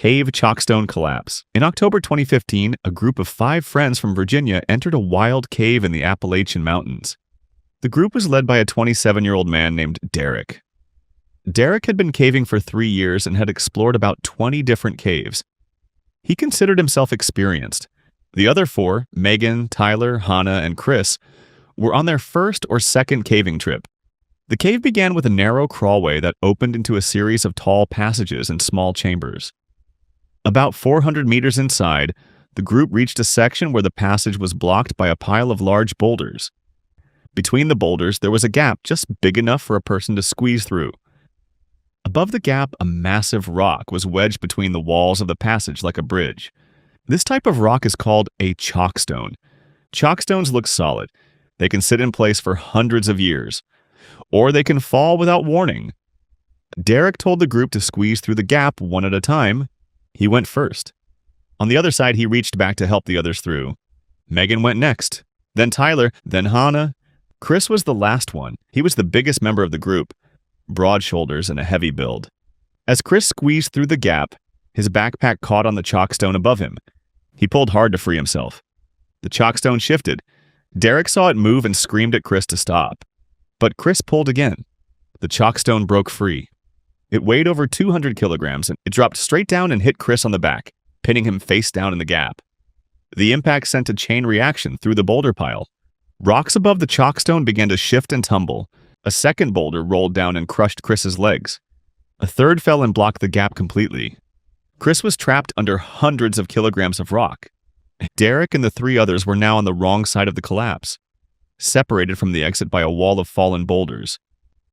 Cave Chalkstone Collapse. In October 2015, a group of 5 friends from Virginia entered a wild cave in the Appalachian Mountains. The group was led by a 27-year-old man named Derek. Derek had been caving for 3 years and had explored about 20 different caves. He considered himself experienced. The other 4, Megan, Tyler, Hannah, and Chris, were on their first or second caving trip. The cave began with a narrow crawlway that opened into a series of tall passages and small chambers. About 400 meters inside, the group reached a section where the passage was blocked by a pile of large boulders. Between the boulders, there was a gap just big enough for a person to squeeze through. Above the gap, a massive rock was wedged between the walls of the passage like a bridge. This type of rock is called a chalkstone. Chalkstones look solid. They can sit in place for hundreds of years, or they can fall without warning. Derek told the group to squeeze through the gap one at a time. He went first. On the other side, he reached back to help the others through. Megan went next, then Tyler, then Hannah. Chris was the last one. He was the biggest member of the group, broad shoulders and a heavy build. As Chris squeezed through the gap, his backpack caught on the chalkstone above him. He pulled hard to free himself. The chalkstone shifted. Derek saw it move and screamed at Chris to stop. But Chris pulled again. The chalkstone broke free. It weighed over 200 kilograms, and it dropped straight down and hit Chris on the back, pinning him face down in the gap. The impact sent a chain reaction through the boulder pile. Rocks above the chalkstone began to shift and tumble. A second boulder rolled down and crushed Chris's legs. A third fell and blocked the gap completely. Chris was trapped under hundreds of kilograms of rock. Derek and the 3 others were now on the wrong side of the collapse, separated from the exit by a wall of fallen boulders.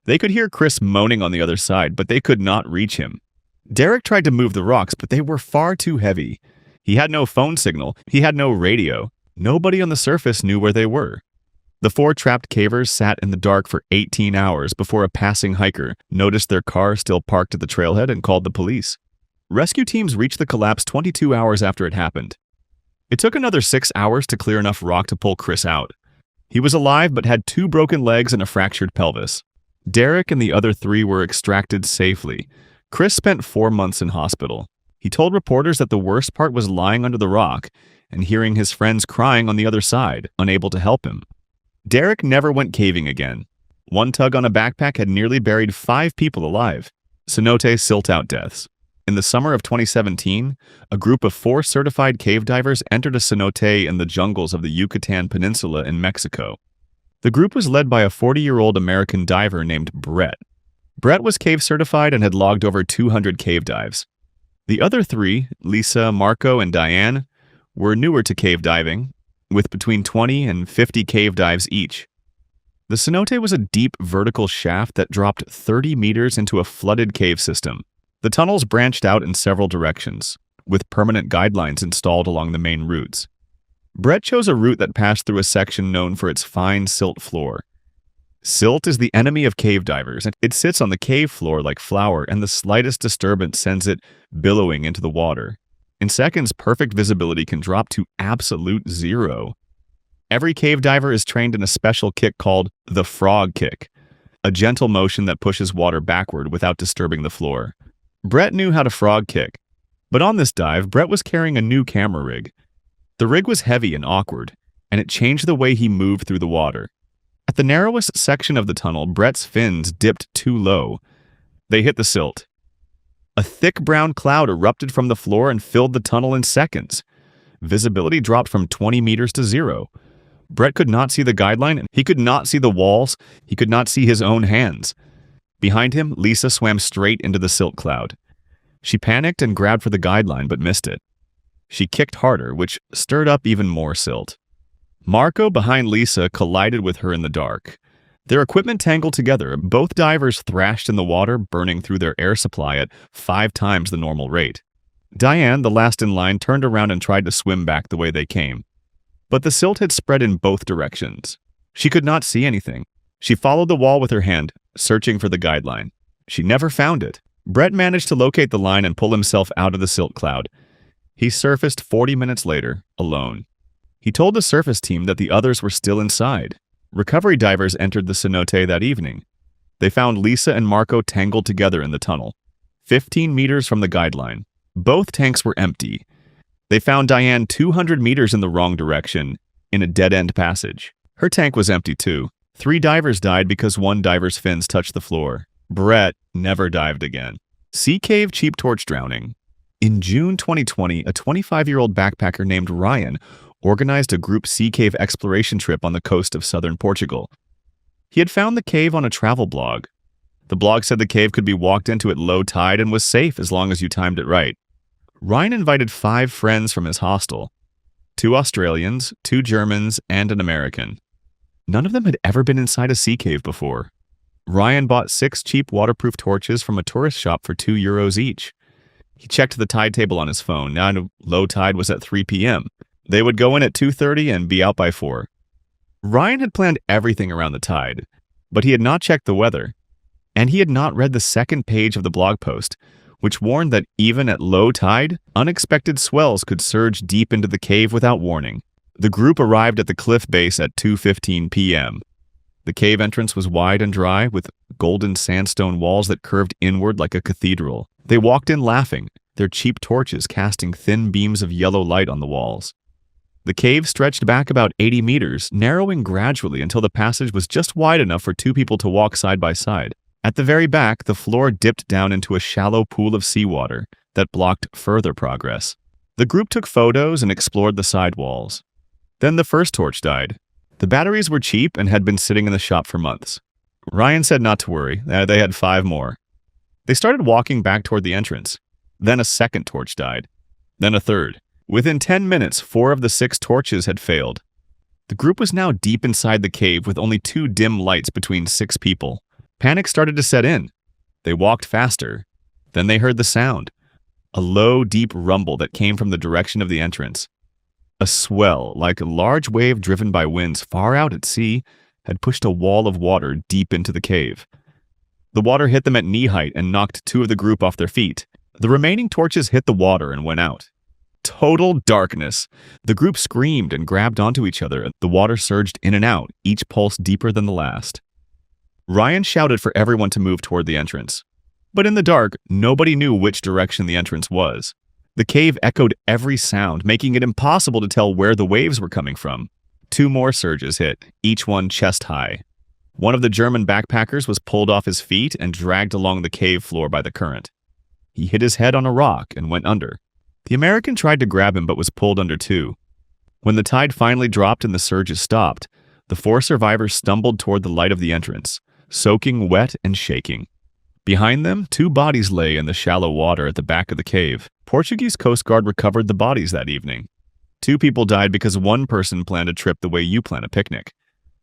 They could hear Chris moaning on the other side, but they could not reach him. Derek tried to move the rocks, but they were far too heavy. He had no phone signal. He had no radio. Nobody on the surface knew where they were. The 4 trapped cavers sat in the dark for 18 hours before a passing hiker noticed their car still parked at the trailhead and called the police. Rescue teams reached the collapse 22 hours after it happened. It took another 6 hours to clear enough rock to pull Chris out. He was alive but had 2 broken legs and a fractured pelvis. Derek and the other 3 were extracted safely. Chris spent 4 months in hospital. He told reporters that the worst part was lying under the rock and hearing his friends crying on the other side, unable to help him. Derek never went caving again. One tug on a backpack had nearly buried 5 people alive. Cenote silt-out deaths. In the summer of 2017, a group of 4 certified cave divers entered a cenote in the jungles of the Yucatan Peninsula in Mexico. The group was led by a 40-year-old American diver named Brett. Brett was cave certified and had logged over 200 cave dives. The other 3, Lisa, Marco, and Diane, were newer to cave diving, with between 20 and 50 cave dives each. The cenote was a deep vertical shaft that dropped 30 meters into a flooded cave system. The tunnels branched out in several directions, with permanent guidelines installed along the main routes. Brett chose a route that passed through a section known for its fine silt floor. Silt is the enemy of cave divers, and it sits on the cave floor like flour, and the slightest disturbance sends it billowing into the water. In seconds, perfect visibility can drop to absolute 0. Every cave diver is trained in a special kick called the frog kick, a gentle motion that pushes water backward without disturbing the floor. Brett knew how to frog kick, but on this dive, Brett was carrying a new camera rig. The rig was heavy and awkward, and it changed the way he moved through the water. At the narrowest section of the tunnel, Brett's fins dipped too low. They hit the silt. A thick brown cloud erupted from the floor and filled the tunnel in seconds. Visibility dropped from 20 meters to 0. Brett could not see the guideline, he could not see the walls, he could not see his own hands. Behind him, Lisa swam straight into the silt cloud. She panicked and grabbed for the guideline but missed it. She kicked harder, which stirred up even more silt. Marco, behind Lisa, collided with her in the dark. Their equipment tangled together. Both divers thrashed in the water, burning through their air supply at 5 times the normal rate. Diane, the last in line, turned around and tried to swim back the way they came. But the silt had spread in both directions. She could not see anything. She followed the wall with her hand, searching for the guideline. She never found it. Brett managed to locate the line and pull himself out of the silt cloud. He surfaced 40 minutes later, alone. He told the surface team that the others were still inside. Recovery divers entered the cenote that evening. They found Lisa and Marco tangled together in the tunnel, 15 meters from the guideline. Both tanks were empty. They found Diane 200 meters in the wrong direction, in a dead-end passage. Her tank was empty too. 3 divers died because one diver's fins touched the floor. Brett never dived again. Sea cave cheap torch drowning. In June 2020, a 25-year-old backpacker named Ryan organized a group sea cave exploration trip on the coast of southern Portugal. He had found the cave on a travel blog. The blog said the cave could be walked into at low tide and was safe as long as you timed it right. Ryan invited 5 friends from his hostel, 2 Australians, 2 Germans, and an American. None of them had ever been inside a sea cave before. Ryan bought 6 cheap waterproof torches from a tourist shop for €2 each. He checked the tide table on his phone. Now low tide was at 3 p.m. They would go in at 2:30 and be out by 4. Ryan had planned everything around the tide, but he had not checked the weather. And he had not read the second page of the blog post, which warned that even at low tide, unexpected swells could surge deep into the cave without warning. The group arrived at the cliff base at 2:15 p.m. The cave entrance was wide and dry, with golden sandstone walls that curved inward like a cathedral. They walked in laughing, their cheap torches casting thin beams of yellow light on the walls. The cave stretched back about 80 meters, narrowing gradually until the passage was just wide enough for 2 people to walk side by side. At the very back, the floor dipped down into a shallow pool of seawater that blocked further progress. The group took photos and explored the side walls. Then the first torch died. The batteries were cheap and had been sitting in the shop for months. Ryan said not to worry, they had 5 more. They started walking back toward the entrance. Then a second torch died. Then a third. Within 10 minutes, 4 of the 6 torches had failed. The group was now deep inside the cave with only 2 dim lights between 6 people. Panic started to set in. They walked faster. Then they heard the sound. A low, deep rumble that came from the direction of the entrance. A swell, like a large wave driven by winds far out at sea, had pushed a wall of water deep into the cave. The water hit them at knee height and knocked 2 of the group off their feet. The remaining torches hit the water and went out. Total darkness. The group screamed and grabbed onto each other. The water surged in and out, each pulse deeper than the last. Ryan shouted for everyone to move toward the entrance. But in the dark, nobody knew which direction the entrance was. The cave echoed every sound, making it impossible to tell where the waves were coming from. 2 more surges hit, each one chest high. One of the German backpackers was pulled off his feet and dragged along the cave floor by the current. He hit his head on a rock and went under. The American tried to grab him but was pulled under too. When the tide finally dropped and the surges stopped, the 4 survivors stumbled toward the light of the entrance, soaking wet and shaking. Behind them, 2 bodies lay in the shallow water at the back of the cave. Portuguese Coast Guard recovered the bodies that evening. 2 people died because one person planned a trip the way you plan a picnic,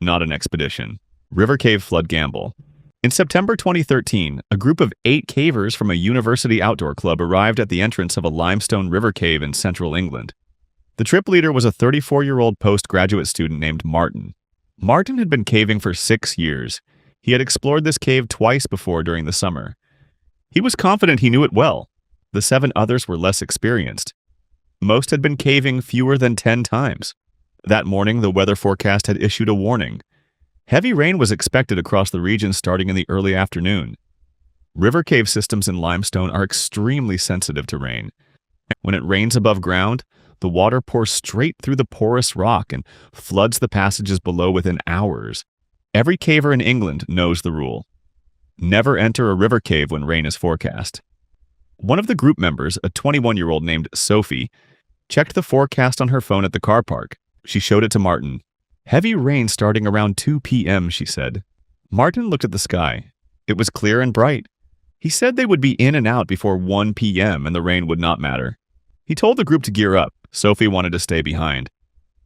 not an expedition. River Cave Flood Gamble. In September 2013, a group of 8 cavers from a university outdoor club arrived at the entrance of a limestone river cave in central England. The trip leader was a 34-year-old postgraduate student named Martin. Martin had been caving for 6 years. He had explored this cave twice before during the summer. He was confident he knew it well. The 7 others were less experienced. Most had been caving fewer than 10 times. That morning, the weather forecast had issued a warning. Heavy rain was expected across the region starting in the early afternoon. River cave systems in limestone are extremely sensitive to rain. When it rains above ground, the water pours straight through the porous rock and floods the passages below within hours. Every caver in England knows the rule. Never enter a river cave when rain is forecast. One of the group members, a 21-year-old named Sophie, checked the forecast on her phone at the car park. She showed it to Martin. Heavy rain starting around 2 p.m., she said. Martin looked at the sky. It was clear and bright. He said they would be in and out before 1 p.m. and the rain would not matter. He told the group to gear up. Sophie wanted to stay behind.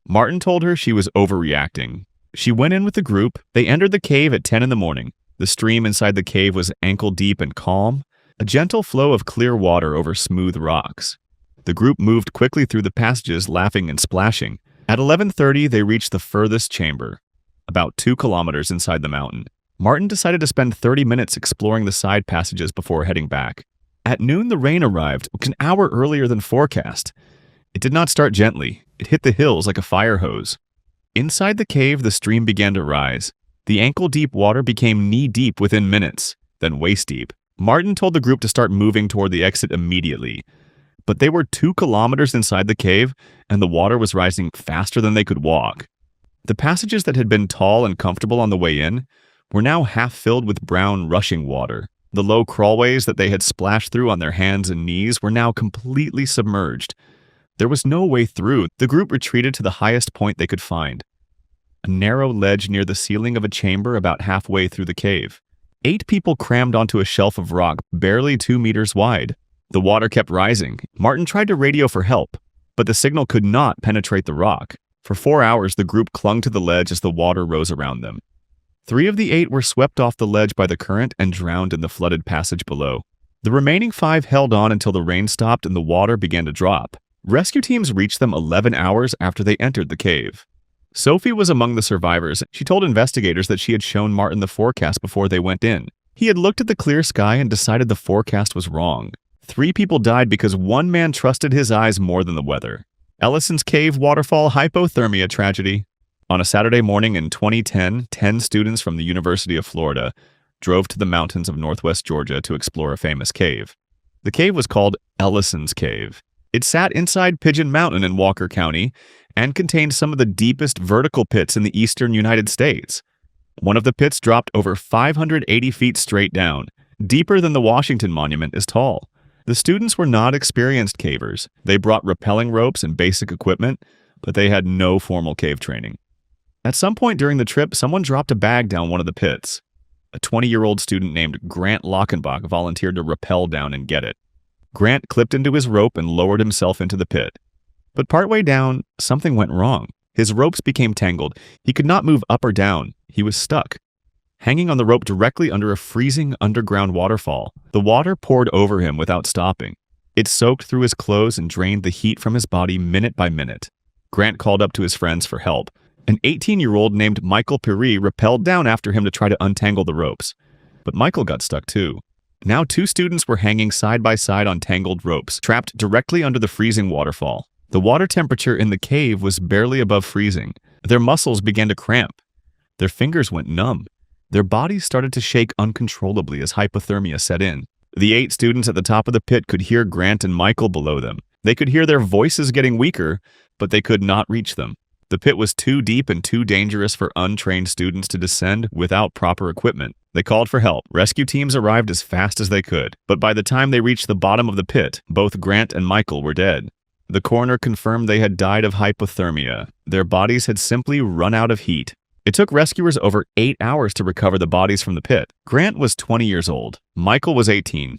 Martin told her she was overreacting. She went in with the group. They entered the cave at 10 in the morning. The stream inside the cave was ankle-deep and calm, a gentle flow of clear water over smooth rocks. The group moved quickly through the passages, laughing and splashing. At 11:30, they reached the furthest chamber, about 2 kilometers inside the mountain. Martin decided to spend 30 minutes exploring the side passages before heading back. At noon, the rain arrived, an hour earlier than forecast. It did not start gently. It hit the hills like a fire hose. Inside the cave, the stream began to rise. The ankle-deep water became knee-deep within minutes, then waist-deep. Martin told the group to start moving toward the exit immediately. But they were 2 kilometers inside the cave, and the water was rising faster than they could walk. The passages that had been tall and comfortable on the way in were now half filled with brown, rushing water. The low crawlways that they had splashed through on their hands and knees were now completely submerged. There was no way through. The group retreated to the highest point they could find, a narrow ledge near the ceiling of a chamber about halfway through the cave. 8 people crammed onto a shelf of rock barely 2 meters wide. The water kept rising. Martin tried to radio for help, but the signal could not penetrate the rock. For 4 hours, the group clung to the ledge as the water rose around them. 3 of the 8 were swept off the ledge by the current and drowned in the flooded passage below. The remaining 5 held on until the rain stopped and the water began to drop. Rescue teams reached them 11 hours after they entered the cave. Sophie was among the survivors. She told investigators that she had shown Martin the forecast before they went in. He had looked at the clear sky and decided the forecast was wrong. 3 people died because one man trusted his eyes more than the weather. Ellison's Cave Waterfall Hypothermia Tragedy. On a Saturday morning in 2010, 10 students from the University of Florida drove to the mountains of northwest Georgia to explore a famous cave. The cave was called Ellison's Cave. It sat inside Pigeon Mountain in Walker County and contained some of the deepest vertical pits in the eastern United States. One of the pits dropped over 580 feet straight down, deeper than the Washington Monument is tall. The students were not experienced cavers. They brought rappelling ropes and basic equipment, but they had no formal cave training. At some point during the trip, someone dropped a bag down one of the pits. A 20-year-old student named Grant Lockenbach volunteered to rappel down and get it. Grant clipped into his rope and lowered himself into the pit. But partway down, something went wrong. His ropes became tangled. He could not move up or down. He was stuck, hanging on the rope directly under a freezing underground waterfall. The water poured over him without stopping. It soaked through his clothes and drained the heat from his body minute by minute. Grant called up to his friends for help. An 18-year-old named Michael Piri rappelled down after him to try to untangle the ropes. But Michael got stuck too. Now 2 students were hanging side by side on tangled ropes, trapped directly under the freezing waterfall. The water temperature in the cave was barely above freezing. Their muscles began to cramp. Their fingers went numb. Their bodies started to shake uncontrollably as hypothermia set in. The 8 students at the top of the pit could hear Grant and Michael below them. They could hear their voices getting weaker, but they could not reach them. The pit was too deep and too dangerous for untrained students to descend without proper equipment. They called for help. Rescue teams arrived as fast as they could, but by the time they reached the bottom of the pit, both Grant and Michael were dead. The coroner confirmed they had died of hypothermia. Their bodies had simply run out of heat. It took rescuers over 8 hours to recover the bodies from the pit. Grant was 20 years old. Michael was 18.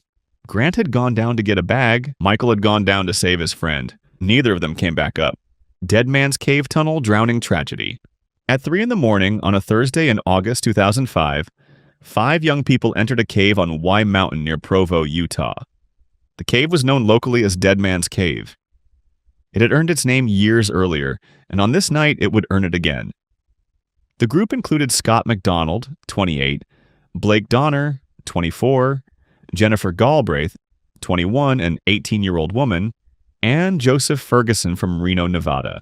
Grant had gone down to get a bag. Michael had gone down to save his friend. Neither of them came back up. Dead Man's Cave Tunnel Drowning Tragedy. At 3 in the morning on a Thursday in August 2005, 5 young people entered a cave on Y Mountain near Provo, Utah. The cave was known locally as Dead Man's Cave. It had earned its name years earlier, and on this night it would earn it again. The group included Scott McDonald, 28, Blake Donner, 24, Jennifer Galbraith, 21, an 18-year-old woman, and Joseph Ferguson from Reno, Nevada.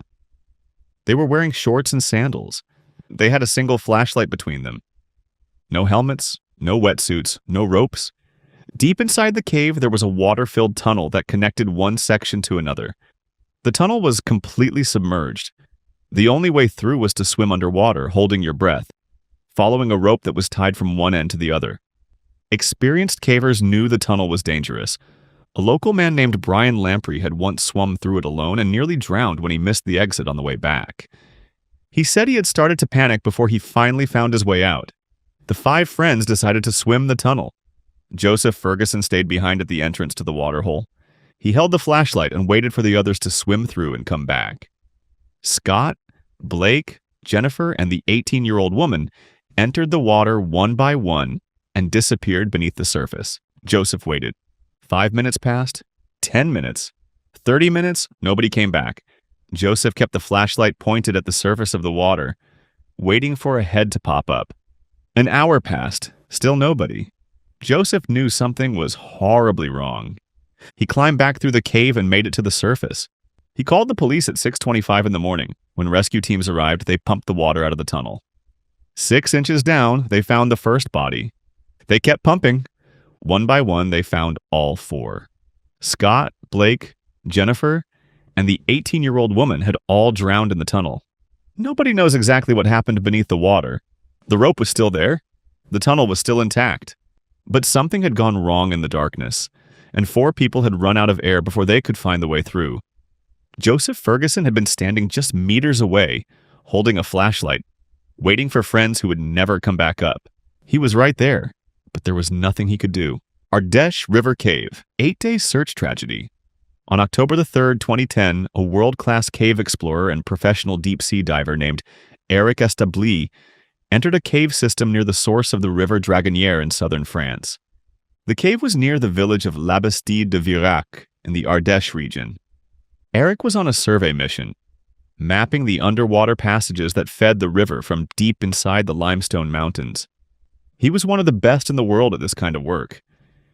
They were wearing shorts and sandals. They had a single flashlight between them. No helmets, no wetsuits, no ropes. Deep inside the cave, there was a water-filled tunnel that connected one section to another. The tunnel was completely submerged. The only way through was to swim underwater, holding your breath, following a rope that was tied from one end to the other. Experienced cavers knew the tunnel was dangerous. A local man named Brian Lamprey had once swum through it alone and nearly drowned when he missed the exit on the way back. He said he had started to panic before he finally found his way out. The 5 friends decided to swim the tunnel. Joseph Ferguson stayed behind at the entrance to the waterhole. He held the flashlight and waited for the others to swim through and come back. Scott, Blake, Jennifer, and the 18-year-old woman entered the water one by one and disappeared beneath the surface. Joseph waited. 5 minutes passed, 10 minutes, 30 minutes, nobody came back. Joseph kept the flashlight pointed at the surface of the water, waiting for a head to pop up. An hour passed, still nobody. Joseph knew something was horribly wrong. He climbed back through the cave and made it to the surface. He called the police at 6:25 in the morning. When rescue teams arrived, they pumped the water out of the tunnel. 6 inches down, they found the first body. They kept pumping. One by one, they found all 4. Scott, Blake, Jennifer, and the 18-year-old woman had all drowned in the tunnel. Nobody knows exactly what happened beneath the water. The rope was still there. The tunnel was still intact. But something had gone wrong in the darkness, and 4 people had run out of air before they could find the way through. Joseph Ferguson had been standing just meters away, holding a flashlight, waiting for friends who would never come back up. He was right there, but there was nothing he could do. Ardèche River Cave, 8-day search tragedy. On October 3, 2010, a world-class cave explorer and professional deep-sea diver named Eric Establis entered a cave system near the source of the river Dragonnière in southern France. The cave was near the village of La Bastide de Virac in the Ardèche region. Eric was on a survey mission, mapping the underwater passages that fed the river from deep inside the limestone mountains. He was one of the best in the world at this kind of work.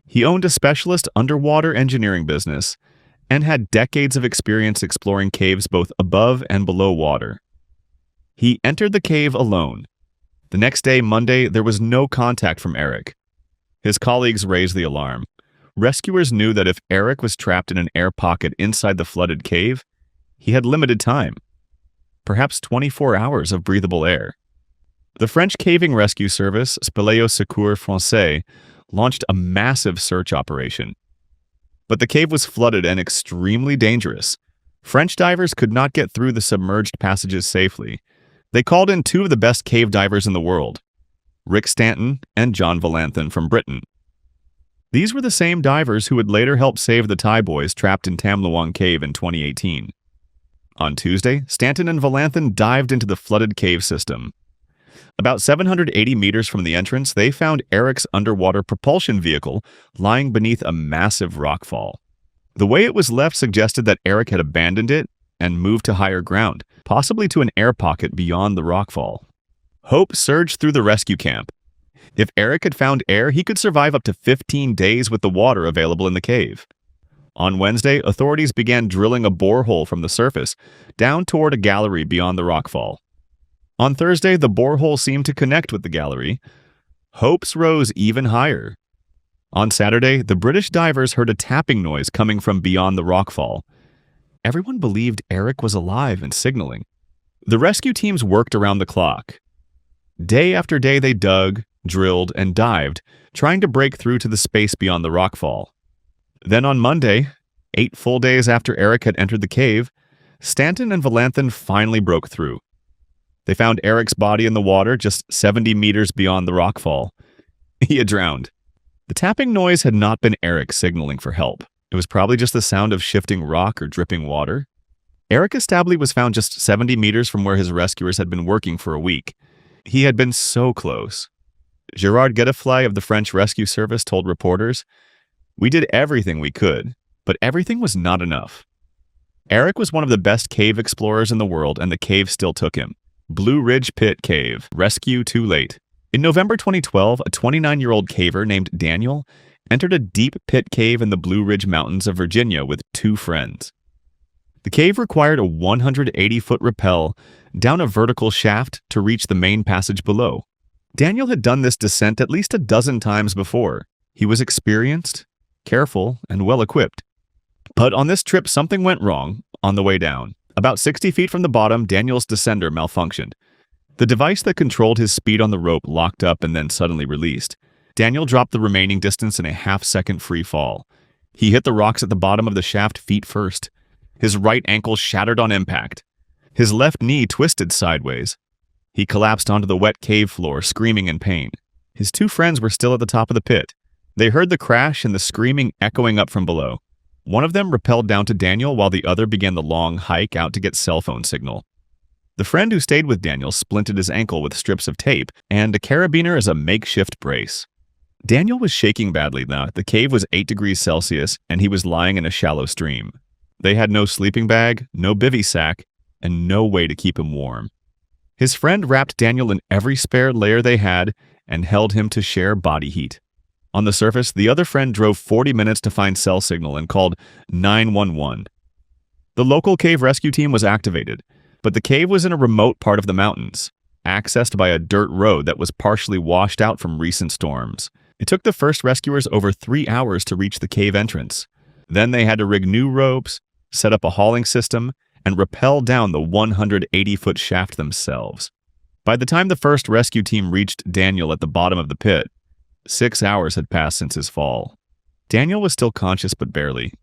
He owned a specialist underwater engineering business and had decades of experience exploring caves both above and below water. He entered the cave alone. The next day, Monday, there was no contact from Eric. His colleagues raised the alarm. Rescuers knew that if Eric was trapped in an air pocket inside the flooded cave, he had limited time, perhaps 24 hours of breathable air. The French caving rescue service, Spéléo Secours Français, launched a massive search operation. But the cave was flooded and extremely dangerous. French divers could not get through the submerged passages safely. They called in 2 of the best cave divers in the world, Rick Stanton and John Valanthen from Britain. These were the same divers who would later help save the Thai boys trapped in Tam Luang Cave in 2018. On Tuesday, Stanton and Valanthen dived into the flooded cave system. About 780 meters from the entrance, they found Eric's underwater propulsion vehicle lying beneath a massive rockfall. The way it was left suggested that Eric had abandoned it and moved to higher ground, possibly to an air pocket beyond the rockfall. Hope surged through the rescue camp. If Eric had found air, he could survive up to 15 days with the water available in the cave. On Wednesday, authorities began drilling a borehole from the surface down toward a gallery beyond the rockfall. On Thursday, the borehole seemed to connect with the gallery. Hopes rose even higher. On Saturday, the British divers heard a tapping noise coming from beyond the rockfall. Everyone believed Eric was alive and signaling. The rescue teams worked around the clock. Day after day they dug, drilled, and dived, trying to break through to the space beyond the rockfall. Then on Monday, 8 full days after Eric had entered the cave, Stanton and Valanthen finally broke through. They found Eric's body in the water just 70 meters beyond the rockfall. He had drowned. The tapping noise had not been Eric signaling for help. It was probably just the sound of shifting rock or dripping water. Eric Establis was found just 70 meters from where his rescuers had been working for a week. He had been so close. Gerard Guetefly of the French Rescue Service told reporters, "We did everything we could, but everything was not enough." Eric was one of the best cave explorers in the world, and the cave still took him. Blue Ridge Pit Cave. Rescue too late. In November 2012, a 29-year-old caver named Daniel entered a deep pit cave in the Blue Ridge Mountains of Virginia with 2 friends. The cave required a 180-foot rappel down a vertical shaft to reach the main passage below. Daniel had done this descent at least a dozen times before. He was experienced, careful, and well-equipped. But on this trip, something went wrong on the way down. About 60 feet from the bottom, Daniel's descender malfunctioned. The device that controlled his speed on the rope locked up and then suddenly released. Daniel dropped the remaining distance in a half-second free fall. He hit the rocks at the bottom of the shaft feet first. His right ankle shattered on impact. His left knee twisted sideways. He collapsed onto the wet cave floor, screaming in pain. His 2 friends were still at the top of the pit. They heard the crash and the screaming echoing up from below. One of them rappelled down to Daniel while the other began the long hike out to get cell phone signal. The friend who stayed with Daniel splinted his ankle with strips of tape and a carabiner as a makeshift brace. Daniel was shaking badly now. The cave was 8 degrees Celsius and he was lying in a shallow stream. They had no sleeping bag, no bivy sack, and no way to keep him warm. His friend wrapped Daniel in every spare layer they had and held him to share body heat. On the surface, the other friend drove 40 minutes to find cell signal and called 911. The local cave rescue team was activated, but the cave was in a remote part of the mountains, accessed by a dirt road that was partially washed out from recent storms. It took the first rescuers over 3 hours to reach the cave entrance. Then they had to rig new ropes, set up a hauling system, and rappel down the 180-foot shaft themselves. By the time the first rescue team reached Daniel at the bottom of the pit, 6 hours had passed since his fall. Daniel was still conscious but barely.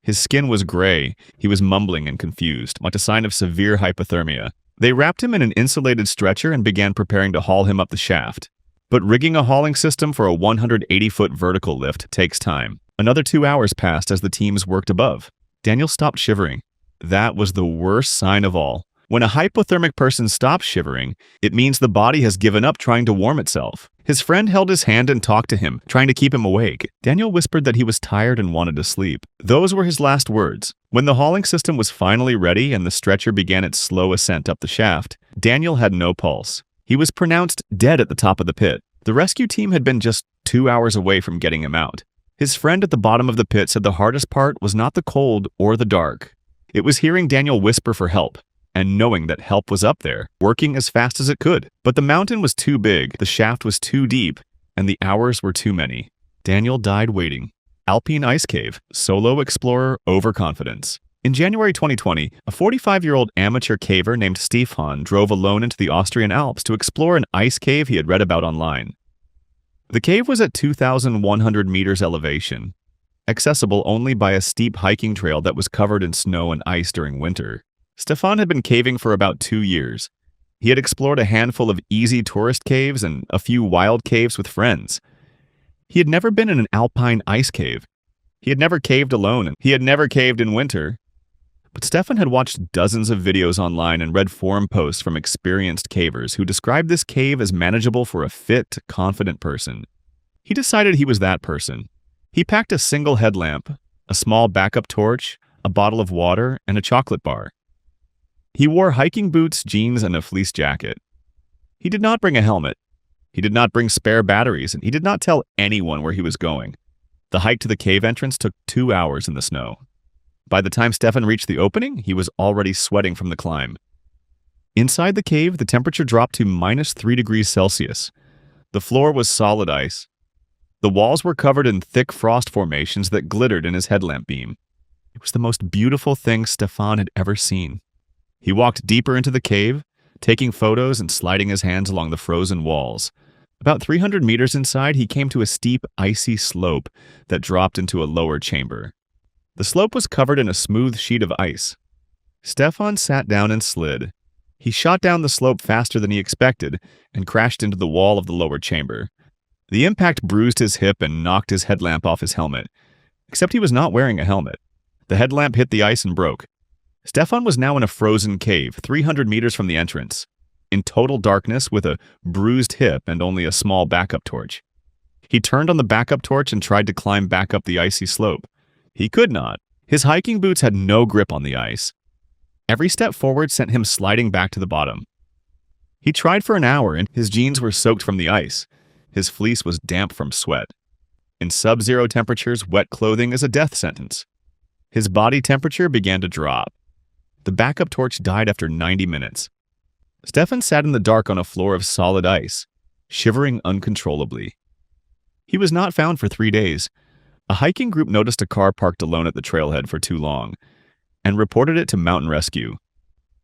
His skin was gray, he was mumbling and confused, like a sign of severe hypothermia. They wrapped him in an insulated stretcher and began preparing to haul him up the shaft. But rigging a hauling system for a 180-foot vertical lift takes time. Another 2 hours passed as the teams worked above. Daniel stopped shivering. That was the worst sign of all. When a hypothermic person stops shivering, it means the body has given up trying to warm itself. His friend held his hand and talked to him, trying to keep him awake. Daniel whispered that he was tired and wanted to sleep. Those were his last words. When the hauling system was finally ready and the stretcher began its slow ascent up the shaft, Daniel had no pulse. He was pronounced dead at the top of the pit. The rescue team had been just 2 hours away from getting him out. His friend at the bottom of the pit said the hardest part was not the cold or the dark. It was hearing Daniel whisper for help, and knowing that help was up there, working as fast as it could. But the mountain was too big, the shaft was too deep, and the hours were too many. Daniel died waiting. Alpine Ice Cave, Solo Explorer Overconfidence. In January 2020, a 45-year-old amateur caver named Stefan drove alone into the Austrian Alps to explore an ice cave he had read about online. The cave was at 2,100 meters elevation, accessible only by a steep hiking trail that was covered in snow and ice during winter. Stefan had been caving for about 2 years. He had explored a handful of easy tourist caves and a few wild caves with friends. He had never been in an alpine ice cave. He had never caved alone, and he had never caved in winter. But Stefan had watched dozens of videos online and read forum posts from experienced cavers who described this cave as manageable for a fit, confident person. He decided he was that person. He packed a single headlamp, a small backup torch, a bottle of water, and a chocolate bar. He wore hiking boots, jeans, and a fleece jacket. He did not bring a helmet. He did not bring spare batteries, and he did not tell anyone where he was going. The hike to the cave entrance took 2 hours in the snow. By the time Stefan reached the opening, he was already sweating from the climb. Inside the cave, the temperature dropped to -3 degrees Celsius. The floor was solid ice. The walls were covered in thick frost formations that glittered in his headlamp beam. It was the most beautiful thing Stefan had ever seen. He walked deeper into the cave, taking photos and sliding his hands along the frozen walls. About 300 meters inside, he came to a steep, icy slope that dropped into a lower chamber. The slope was covered in a smooth sheet of ice. Stefan sat down and slid. He shot down the slope faster than he expected and crashed into the wall of the lower chamber. The impact bruised his hip and knocked his headlamp off his helmet. Except he was not wearing a helmet. The headlamp hit the ice and broke. Stefan was now in a frozen cave, 300 meters from the entrance, in total darkness with a bruised hip and only a small backup torch. He turned on the backup torch and tried to climb back up the icy slope. He could not. His hiking boots had no grip on the ice. Every step forward sent him sliding back to the bottom. He tried for an hour and his jeans were soaked from the ice. His fleece was damp from sweat. In sub-zero temperatures, wet clothing is a death sentence. His body temperature began to drop. The backup torch died after 90 minutes. Stefan sat in the dark on a floor of solid ice, shivering uncontrollably. He was not found for 3 days. A hiking group noticed a car parked alone at the trailhead for too long and reported it to Mountain Rescue.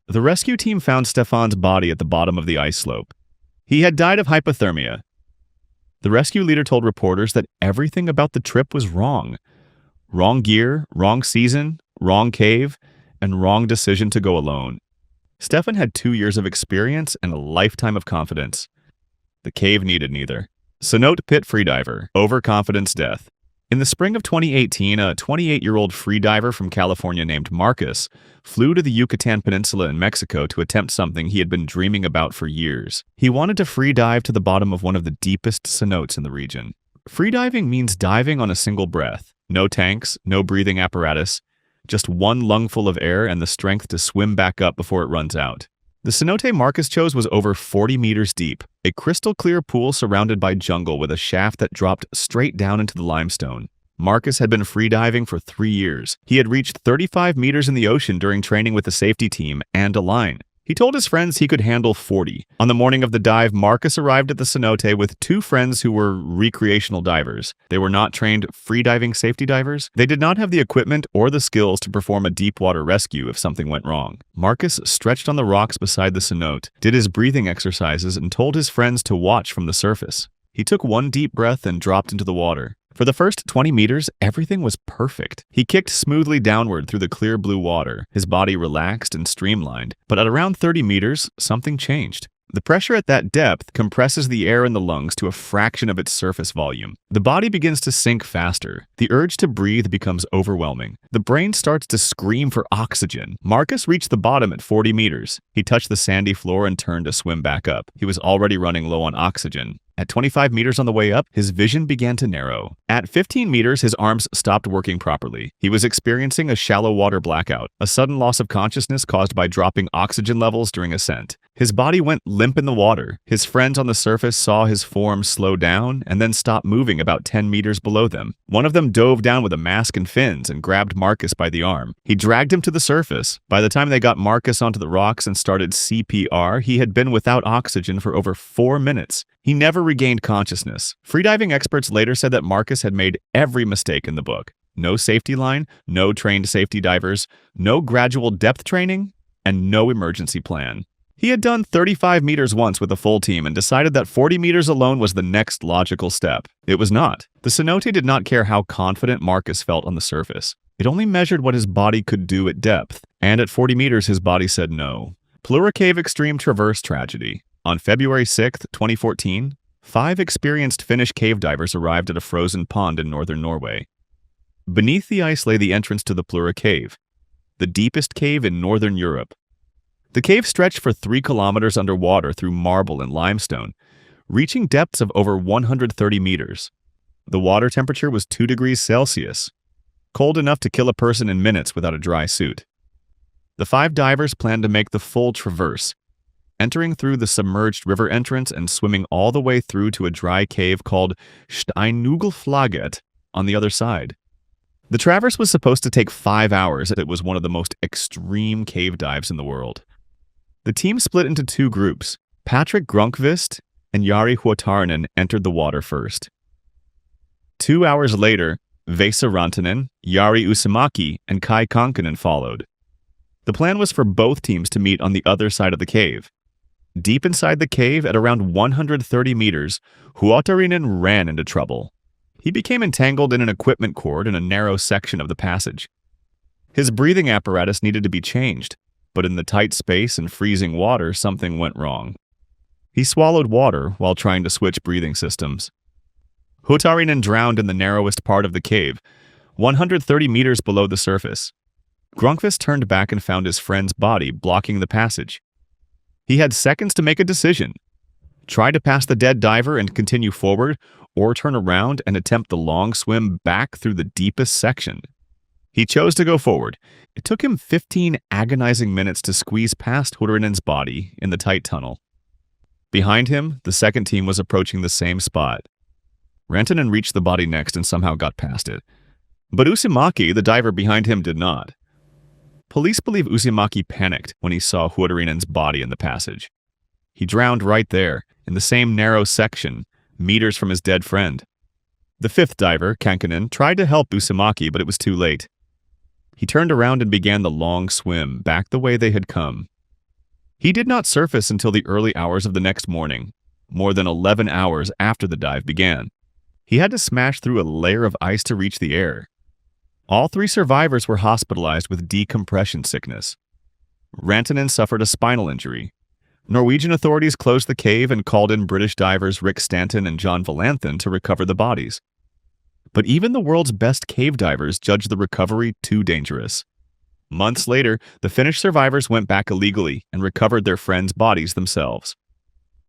The rescue team found Stefan's body at the bottom of the ice slope. He had died of hypothermia. The rescue leader told reporters that everything about the trip was wrong. Wrong gear, wrong season, wrong cave, and wrong decision to go alone. Stefan had 2 years of experience and a lifetime of confidence. The cave needed neither. Cenote Pit Freediver, Overconfidence Death. In the spring of 2018, a 28-year-old freediver from California named Marcus flew to the Yucatan Peninsula in Mexico to attempt something he had been dreaming about for years. He wanted to freedive to the bottom of one of the deepest cenotes in the region. Freediving means diving on a single breath. No tanks, no breathing apparatus, just one lungful of air and the strength to swim back up before it runs out. The cenote Marcus chose was over 40 meters deep, a crystal-clear pool surrounded by jungle with a shaft that dropped straight down into the limestone. Marcus had been freediving for 3 years. He had reached 35 meters in the ocean during training with the safety team and a line. He told his friends he could handle 40. On the morning of the dive, Marcus arrived at the cenote with two friends who were recreational divers. They were not trained freediving safety divers. They did not have the equipment or the skills to perform a deep water rescue if something went wrong. Marcus stretched on the rocks beside the cenote, did his breathing exercises, and told his friends to watch from the surface. He took one deep breath and dropped into the water. For the first 20 meters, everything was perfect. He kicked smoothly downward through the clear blue water, his body relaxed and streamlined. But at around 30 meters, something changed. The pressure at that depth compresses the air in the lungs to a fraction of its surface volume. The body begins to sink faster. The urge to breathe becomes overwhelming. The brain starts to scream for oxygen. Marcus reached the bottom at 40 meters. He touched the sandy floor and turned to swim back up. He was already running low on oxygen. At 25 meters on the way up, his vision began to narrow. At 15 meters, his arms stopped working properly. He was experiencing a shallow water blackout, a sudden loss of consciousness caused by dropping oxygen levels during ascent. His body went limp in the water. His friends on the surface saw his form slow down and then stop moving about 10 meters below them. One of them dove down with a mask and fins and grabbed Marcus by the arm. He dragged him to the surface. By the time they got Marcus onto the rocks and started CPR, he had been without oxygen for over 4 minutes. He never regained consciousness. Freediving experts later said that Marcus had made every mistake in the book. No safety line, no trained safety divers, no gradual depth training, and no emergency plan. He had done 35 meters once with a full team and decided that 40 meters alone was the next logical step. It was not. The cenote did not care how confident Marcus felt on the surface. It only measured what his body could do at depth, and at 40 meters his body said no. Plura Cave Extreme Traverse Tragedy. On February 6, 2014, 5 experienced Finnish cave divers arrived at a frozen pond in northern Norway. Beneath the ice lay the entrance to the Plura Cave, the deepest cave in northern Europe. The cave stretched for 3 kilometers underwater through marble and limestone, reaching depths of over 130 meters. The water temperature was 2 degrees Celsius, cold enough to kill a person in minutes without a dry suit. The 5 divers planned to make the full traverse, entering through the submerged river entrance and swimming all the way through to a dry cave called Steinugelflaget on the other side. The traverse was supposed to take 5 hours. It was one of the most extreme cave dives in the world. The team split into 2 groups. Patrick Grunkvist and Jari Huotarinen entered the water first. 2 hours later, Vesa Rantanen, Jari Usimaki, and Kai Kankinen followed. The plan was for both teams to meet on the other side of the cave. Deep inside the cave, at around 130 meters, Huotarinen ran into trouble. He became entangled in an equipment cord in a narrow section of the passage. His breathing apparatus needed to be changed, but in the tight space and freezing water, something went wrong. He swallowed water while trying to switch breathing systems. Huotarinen drowned in the narrowest part of the cave, 130 meters below the surface. Grunkvist turned back and found his friend's body blocking the passage. He had seconds to make a decision. Try to pass the dead diver and continue forward, or turn around and attempt the long swim back through the deepest section. He chose to go forward. It took him 15 agonizing minutes to squeeze past Huotarinen's body in the tight tunnel. Behind him, the second team was approaching the same spot. Rantanen reached the body next and somehow got past it. But Usimaki, the diver behind him, did not. Police believe Usimaki panicked when he saw Huotarinen's body in the passage. He drowned right there, in the same narrow section, meters from his dead friend. The 5th diver, Kankinen, tried to help Usimaki, but it was too late. He turned around and began the long swim back the way they had come. He did not surface until the early hours of the next morning, more than 11 hours after the dive began. He had to smash through a layer of ice to reach the air. All 3 survivors were hospitalized with decompression sickness. Rantanen suffered a spinal injury. Norwegian authorities closed the cave and called in British divers Rick Stanton and John Valanthen to recover the bodies. But even the world's best cave divers judged the recovery too dangerous. Months later, the Finnish survivors went back illegally and recovered their friends' bodies themselves.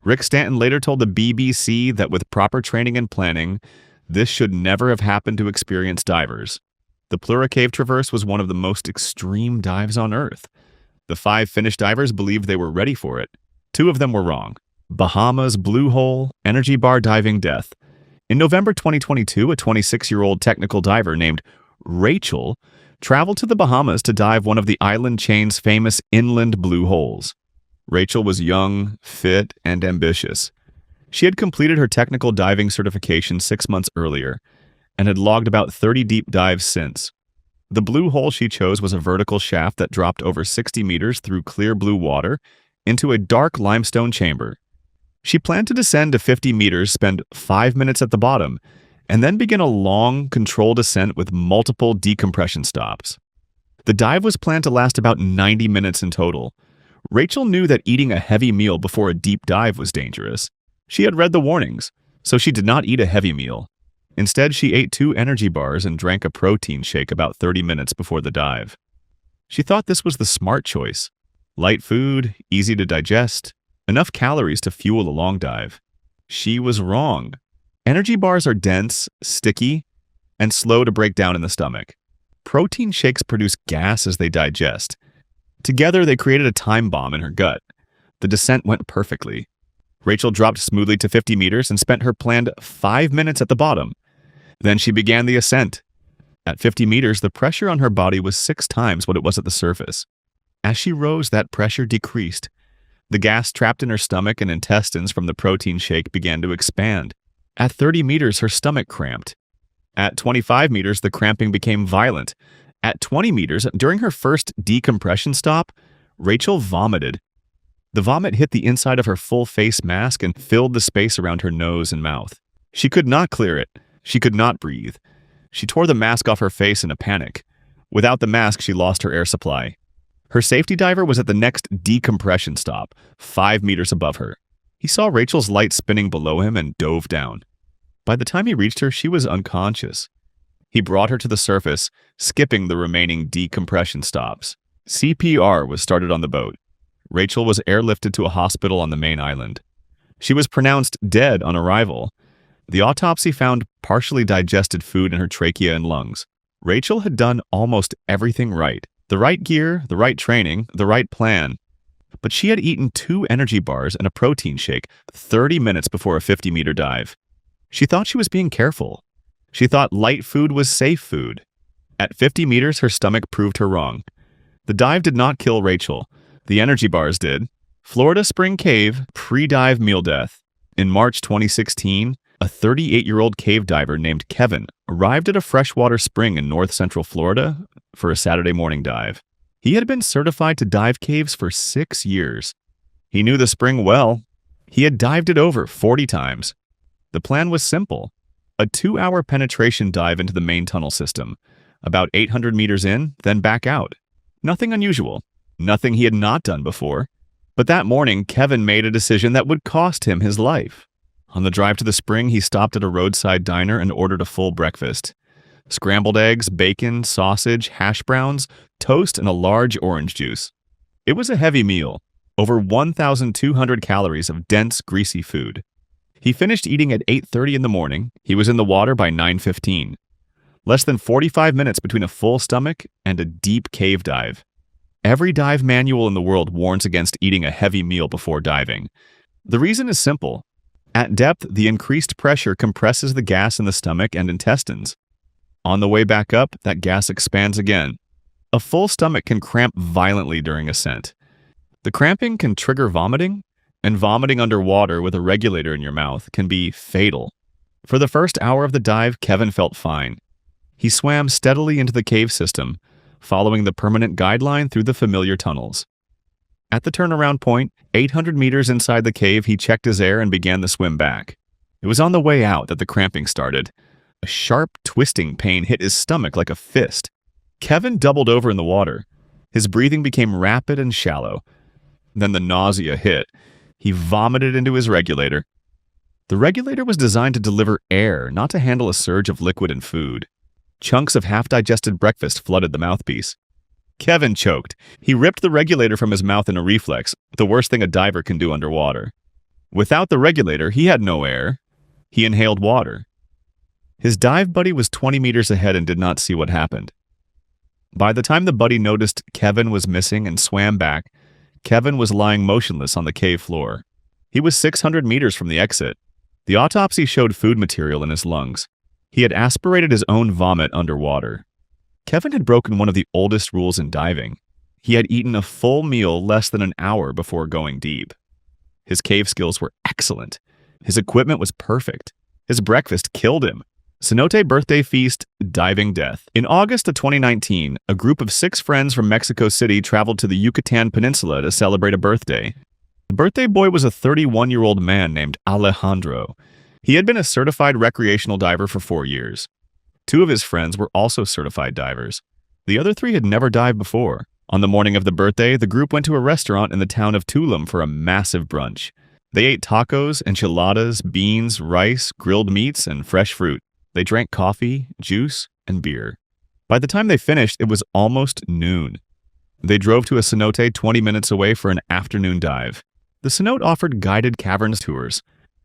Rick Stanton later told the BBC that with proper training and planning, this should never have happened to experienced divers. The Plura Cave Traverse was one of the most extreme dives on Earth. The 5 Finnish divers believed they were ready for it. 2 of them were wrong. Bahamas Blue Hole, Energy Bar Diving Death. In November 2022, a 26-year-old technical diver named Rachel traveled to the Bahamas to dive one of the island chain's famous inland blue holes. Rachel was young, fit, and ambitious. She had completed her technical diving certification 6 months earlier and had logged about 30 deep dives since. The blue hole she chose was a vertical shaft that dropped over 60 meters through clear blue water into a dark limestone chamber. She planned to descend to 50 meters, spend 5 minutes at the bottom, and then begin a long, controlled ascent with multiple decompression stops. The dive was planned to last about 90 minutes in total. Rachel knew that eating a heavy meal before a deep dive was dangerous. She had read the warnings, so she did not eat a heavy meal. Instead, she ate 2 energy bars and drank a protein shake about 30 minutes before the dive. She thought this was the smart choice. Light food, easy to digest, enough calories to fuel a long dive. She was wrong. Energy bars are dense, sticky, and slow to break down in the stomach. Protein shakes produce gas as they digest. Together, they created a time bomb in her gut. The descent went perfectly. Rachel dropped smoothly to 50 meters and spent her planned 5 minutes at the bottom. Then she began the ascent. At 50 meters, the pressure on her body was 6 times what it was at the surface. As she rose, that pressure decreased. The gas trapped in her stomach and intestines from the protein shake began to expand. At 30 meters, her stomach cramped. At 25 meters, the cramping became violent. At 20 meters, during her first decompression stop, Rachel vomited. The vomit hit the inside of her full face mask and filled the space around her nose and mouth. She could not clear it. She could not breathe. She tore the mask off her face in a panic. Without the mask, she lost her air supply. Her safety diver was at the next decompression stop, 5 meters above her. He saw Rachel's light spinning below him and dove down. By the time he reached her, she was unconscious. He brought her to the surface, skipping the remaining decompression stops. CPR was started on the boat. Rachel was airlifted to a hospital on the main island. She was pronounced dead on arrival. The autopsy found partially digested food in her trachea and lungs. Rachel had done almost everything right. The right gear, the right training, the right plan. But she had eaten 2 energy bars and a protein shake 30 minutes before a 50-meter dive. She thought she was being careful. She thought light food was safe food. At 50 meters, her stomach proved her wrong. The dive did not kill Rachel. The energy bars did. Florida Spring Cave, pre-dive meal death. In March 2016, a 38-year-old cave diver named Kevin arrived at a freshwater spring in north-central Florida for a Saturday morning dive. He had been certified to dive caves for 6 years. He knew the spring well. He had dived it over 40 times. The plan was simple. A 2-hour penetration dive into the main tunnel system. About 800 meters in, then back out. Nothing unusual. Nothing he had not done before. But that morning, Kevin made a decision that would cost him his life. On the drive to the spring, he stopped at a roadside diner and ordered a full breakfast. Scrambled eggs, bacon, sausage, hash browns, toast, and a large orange juice. It was a heavy meal. Over 1,200 calories of dense, greasy food. He finished eating at 8:30 in the morning. He was in the water by 9:15. Less than 45 minutes between a full stomach and a deep cave dive. Every dive manual in the world warns against eating a heavy meal before diving. The reason is simple. At depth, the increased pressure compresses the gas in the stomach and intestines. On the way back up, that gas expands again. A full stomach can cramp violently during ascent. The cramping can trigger vomiting, and vomiting underwater with a regulator in your mouth can be fatal. For the first hour of the dive, Kevin felt fine. He swam steadily into the cave system, following the permanent guideline through the familiar tunnels. At the turnaround point, 800 meters inside the cave, he checked his air and began the swim back. It was on the way out that the cramping started. A sharp, twisting pain hit his stomach like a fist. Kevin doubled over in the water. His breathing became rapid and shallow. Then the nausea hit. He vomited into his regulator. The regulator was designed to deliver air, not to handle a surge of liquid and food. Chunks of half-digested breakfast flooded the mouthpiece. Kevin choked. He ripped the regulator from his mouth in a reflex, the worst thing a diver can do underwater. Without the regulator, he had no air. He inhaled water. His dive buddy was 20 meters ahead and did not see what happened. By the time the buddy noticed Kevin was missing and swam back, Kevin was lying motionless on the cave floor. He was 600 meters from the exit. The autopsy showed food material in his lungs. He had aspirated his own vomit underwater. Kevin had broken one of the oldest rules in diving. He had eaten a full meal less than an hour before going deep. His cave skills were excellent. His equipment was perfect. His breakfast killed him. Cenote birthday feast, diving death. In August of 2019, a group of 6 friends from Mexico City traveled to the Yucatan Peninsula to celebrate a birthday. The birthday boy was a 31-year-old man named Alejandro. He had been a certified recreational diver for 4 years. 2 of his friends were also certified divers. The other 3 had never dived before. On the morning of the birthday, the group went to a restaurant in the town of Tulum for a massive brunch. They ate tacos, enchiladas, beans, rice, grilled meats, and fresh fruit. They drank coffee, juice, and beer. By the time they finished, it was almost noon. They drove to a cenote 20 minutes away for an afternoon dive. The cenote offered guided caverns tours,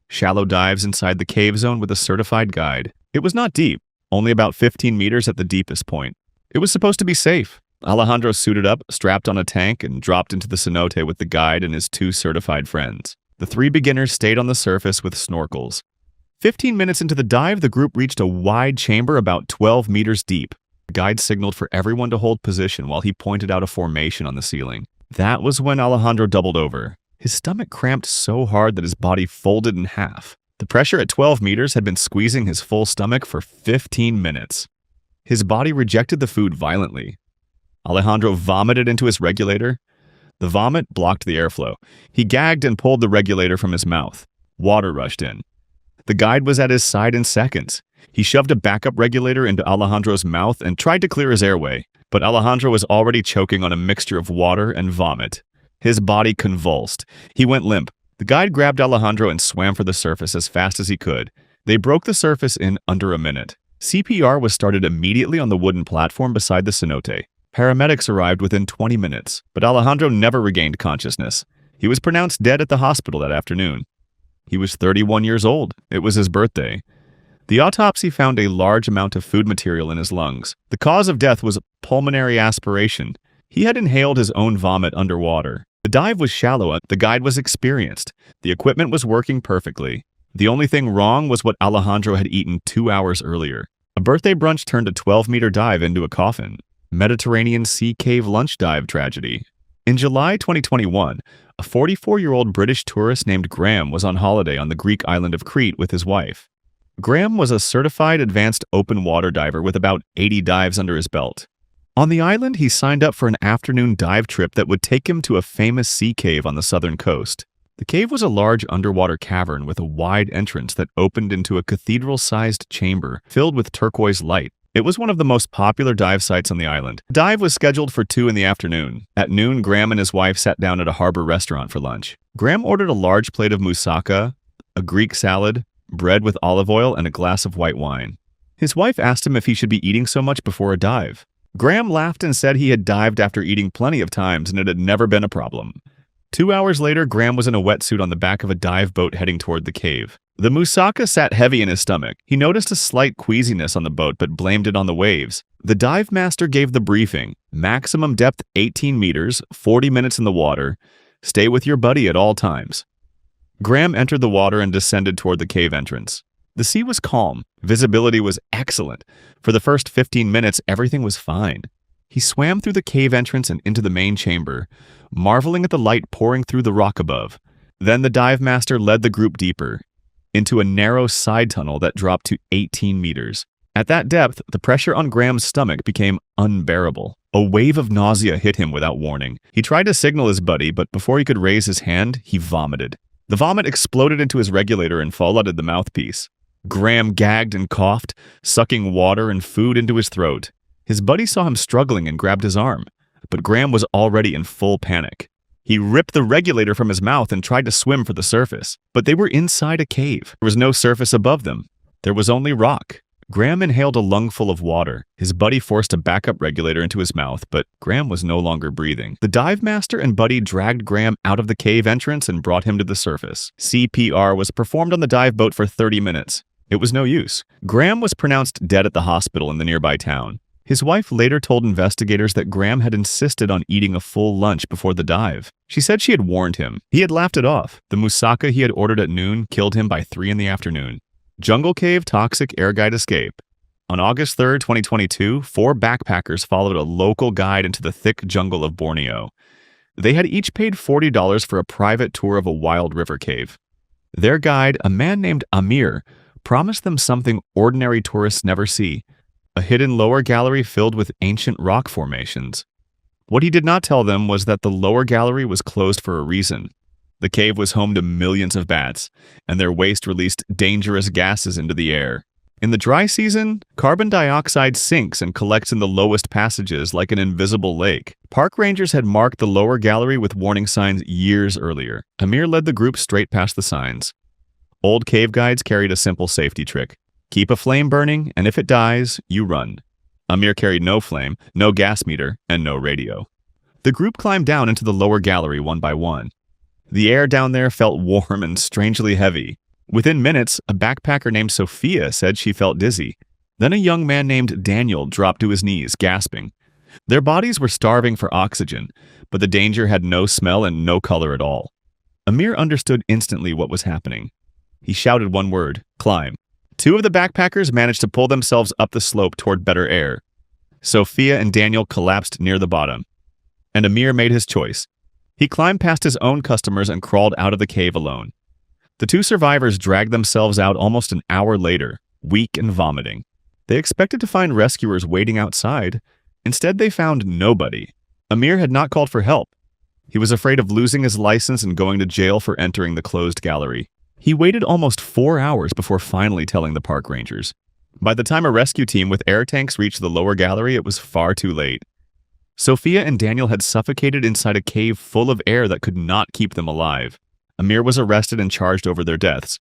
shallow dives inside the cave zone with a certified guide. It was not deep, only about 15 meters at the deepest point. It was supposed to be safe. Alejandro suited up, strapped on a tank, and dropped into the cenote with the guide and his 2 certified friends. The 3 beginners stayed on the surface with snorkels. 15 minutes into the dive, the group reached a wide chamber about 12 meters deep. The guide signaled for everyone to hold position while he pointed out a formation on the ceiling. That was when Alejandro doubled over. His stomach cramped so hard that his body folded in half. The pressure at 12 meters had been squeezing his full stomach for 15 minutes. His body rejected the food violently. Alejandro vomited into his regulator. The vomit blocked the airflow. He gagged and pulled the regulator from his mouth. Water rushed in. The guide was at his side in seconds. He shoved a backup regulator into Alejandro's mouth and tried to clear his airway, but Alejandro was already choking on a mixture of water and vomit. His body convulsed. He went limp. The guide grabbed Alejandro and swam for the surface as fast as he could. They broke the surface in under a minute. CPR was started immediately on the wooden platform beside the cenote. Paramedics arrived within 20 minutes, but Alejandro never regained consciousness. He was pronounced dead at the hospital that afternoon. He was 31 years old. It was his birthday. The autopsy found a large amount of food material in his lungs. The cause of death was pulmonary aspiration. He had inhaled his own vomit underwater. The dive was shallow, and the guide was experienced. The equipment was working perfectly. The only thing wrong was what Alejandro had eaten 2 hours earlier. A birthday brunch turned a 12-meter dive into a coffin. Mediterranean Sea Cave lunch dive tragedy. In July 2021, a 44-year-old British tourist named Graham was on holiday on the Greek island of Crete with his wife. Graham was a certified advanced open water diver with about 80 dives under his belt. On the island, he signed up for an afternoon dive trip that would take him to a famous sea cave on the southern coast. The cave was a large underwater cavern with a wide entrance that opened into a cathedral-sized chamber filled with turquoise light. It was one of the most popular dive sites on the island. The dive was scheduled for 2 in the afternoon. At noon, Graham and his wife sat down at a harbor restaurant for lunch. Graham ordered a large plate of moussaka, a Greek salad, bread with olive oil, and a glass of white wine. His wife asked him if he should be eating so much before a dive. Graham laughed and said he had dived after eating plenty of times and it had never been a problem. 2 hours later, Graham was in a wetsuit on the back of a dive boat heading toward the cave. The moussaka sat heavy in his stomach. He noticed a slight queasiness on the boat but blamed it on the waves. The dive master gave the briefing. Maximum depth 18 meters, 40 minutes in the water. Stay with your buddy at all times. Graham entered the water and descended toward the cave entrance. The sea was calm. Visibility was excellent. For the first 15 minutes, everything was fine. He swam through the cave entrance and into the main chamber, marveling at the light pouring through the rock above. Then the dive master led the group deeper, into a narrow side tunnel that dropped to 18 meters. At that depth, the pressure on Graham's stomach became unbearable. A wave of nausea hit him without warning. He tried to signal his buddy, but before he could raise his hand, he vomited. The vomit exploded into his regulator and flooded the mouthpiece. Graham gagged and coughed, sucking water and food into his throat. His buddy saw him struggling and grabbed his arm, but Graham was already in full panic. He ripped the regulator from his mouth and tried to swim for the surface, but they were inside a cave. There was no surface above them. There was only rock. Graham inhaled a lungful of water. His buddy forced a backup regulator into his mouth, but Graham was no longer breathing. The dive master and buddy dragged Graham out of the cave entrance and brought him to the surface. CPR was performed on the dive boat for 30 minutes. It was no use. Graham was pronounced dead at the hospital in the nearby town. His wife later told investigators that Graham had insisted on eating a full lunch before the dive. She said she had warned him. He had laughed it off. The moussaka he had ordered at noon killed him by 3 in the afternoon. Jungle Cave Toxic Air Guide Escape. On August 3rd, 2022, 4 backpackers followed a local guide into the thick jungle of Borneo. They had each paid $40 for a private tour of a wild river cave. Their guide, a man named Amir, promised them something ordinary tourists never see: a hidden lower gallery filled with ancient rock formations. What he did not tell them was that the lower gallery was closed for a reason. The cave was home to millions of bats, and their waste released dangerous gases into the air. In the dry season, carbon dioxide sinks and collects in the lowest passages like an invisible lake. Park rangers had marked the lower gallery with warning signs years earlier. Amir led the group straight past the signs. Old cave guides carried a simple safety trick: keep a flame burning, and if it dies, you run. Amir carried no flame, no gas meter, and no radio. The group climbed down into the lower gallery one by one. The air down there felt warm and strangely heavy. Within minutes, a backpacker named Sophia said she felt dizzy. Then a young man named Daniel dropped to his knees, gasping. Their bodies were starving for oxygen, but the danger had no smell and no color at all. Amir understood instantly what was happening. He shouted one word: climb. 2 of the backpackers managed to pull themselves up the slope toward better air. Sophia and Daniel collapsed near the bottom, and Amir made his choice. He climbed past his own customers and crawled out of the cave alone. The 2 survivors dragged themselves out almost an hour later, weak and vomiting. They expected to find rescuers waiting outside. Instead, they found nobody. Amir had not called for help. He was afraid of losing his license and going to jail for entering the closed gallery. He waited almost 4 hours before finally telling the park rangers. By the time a rescue team with air tanks reached the lower gallery, it was far too late. Sophia and Daniel had suffocated inside a cave full of air that could not keep them alive. Amir was arrested and charged over their deaths.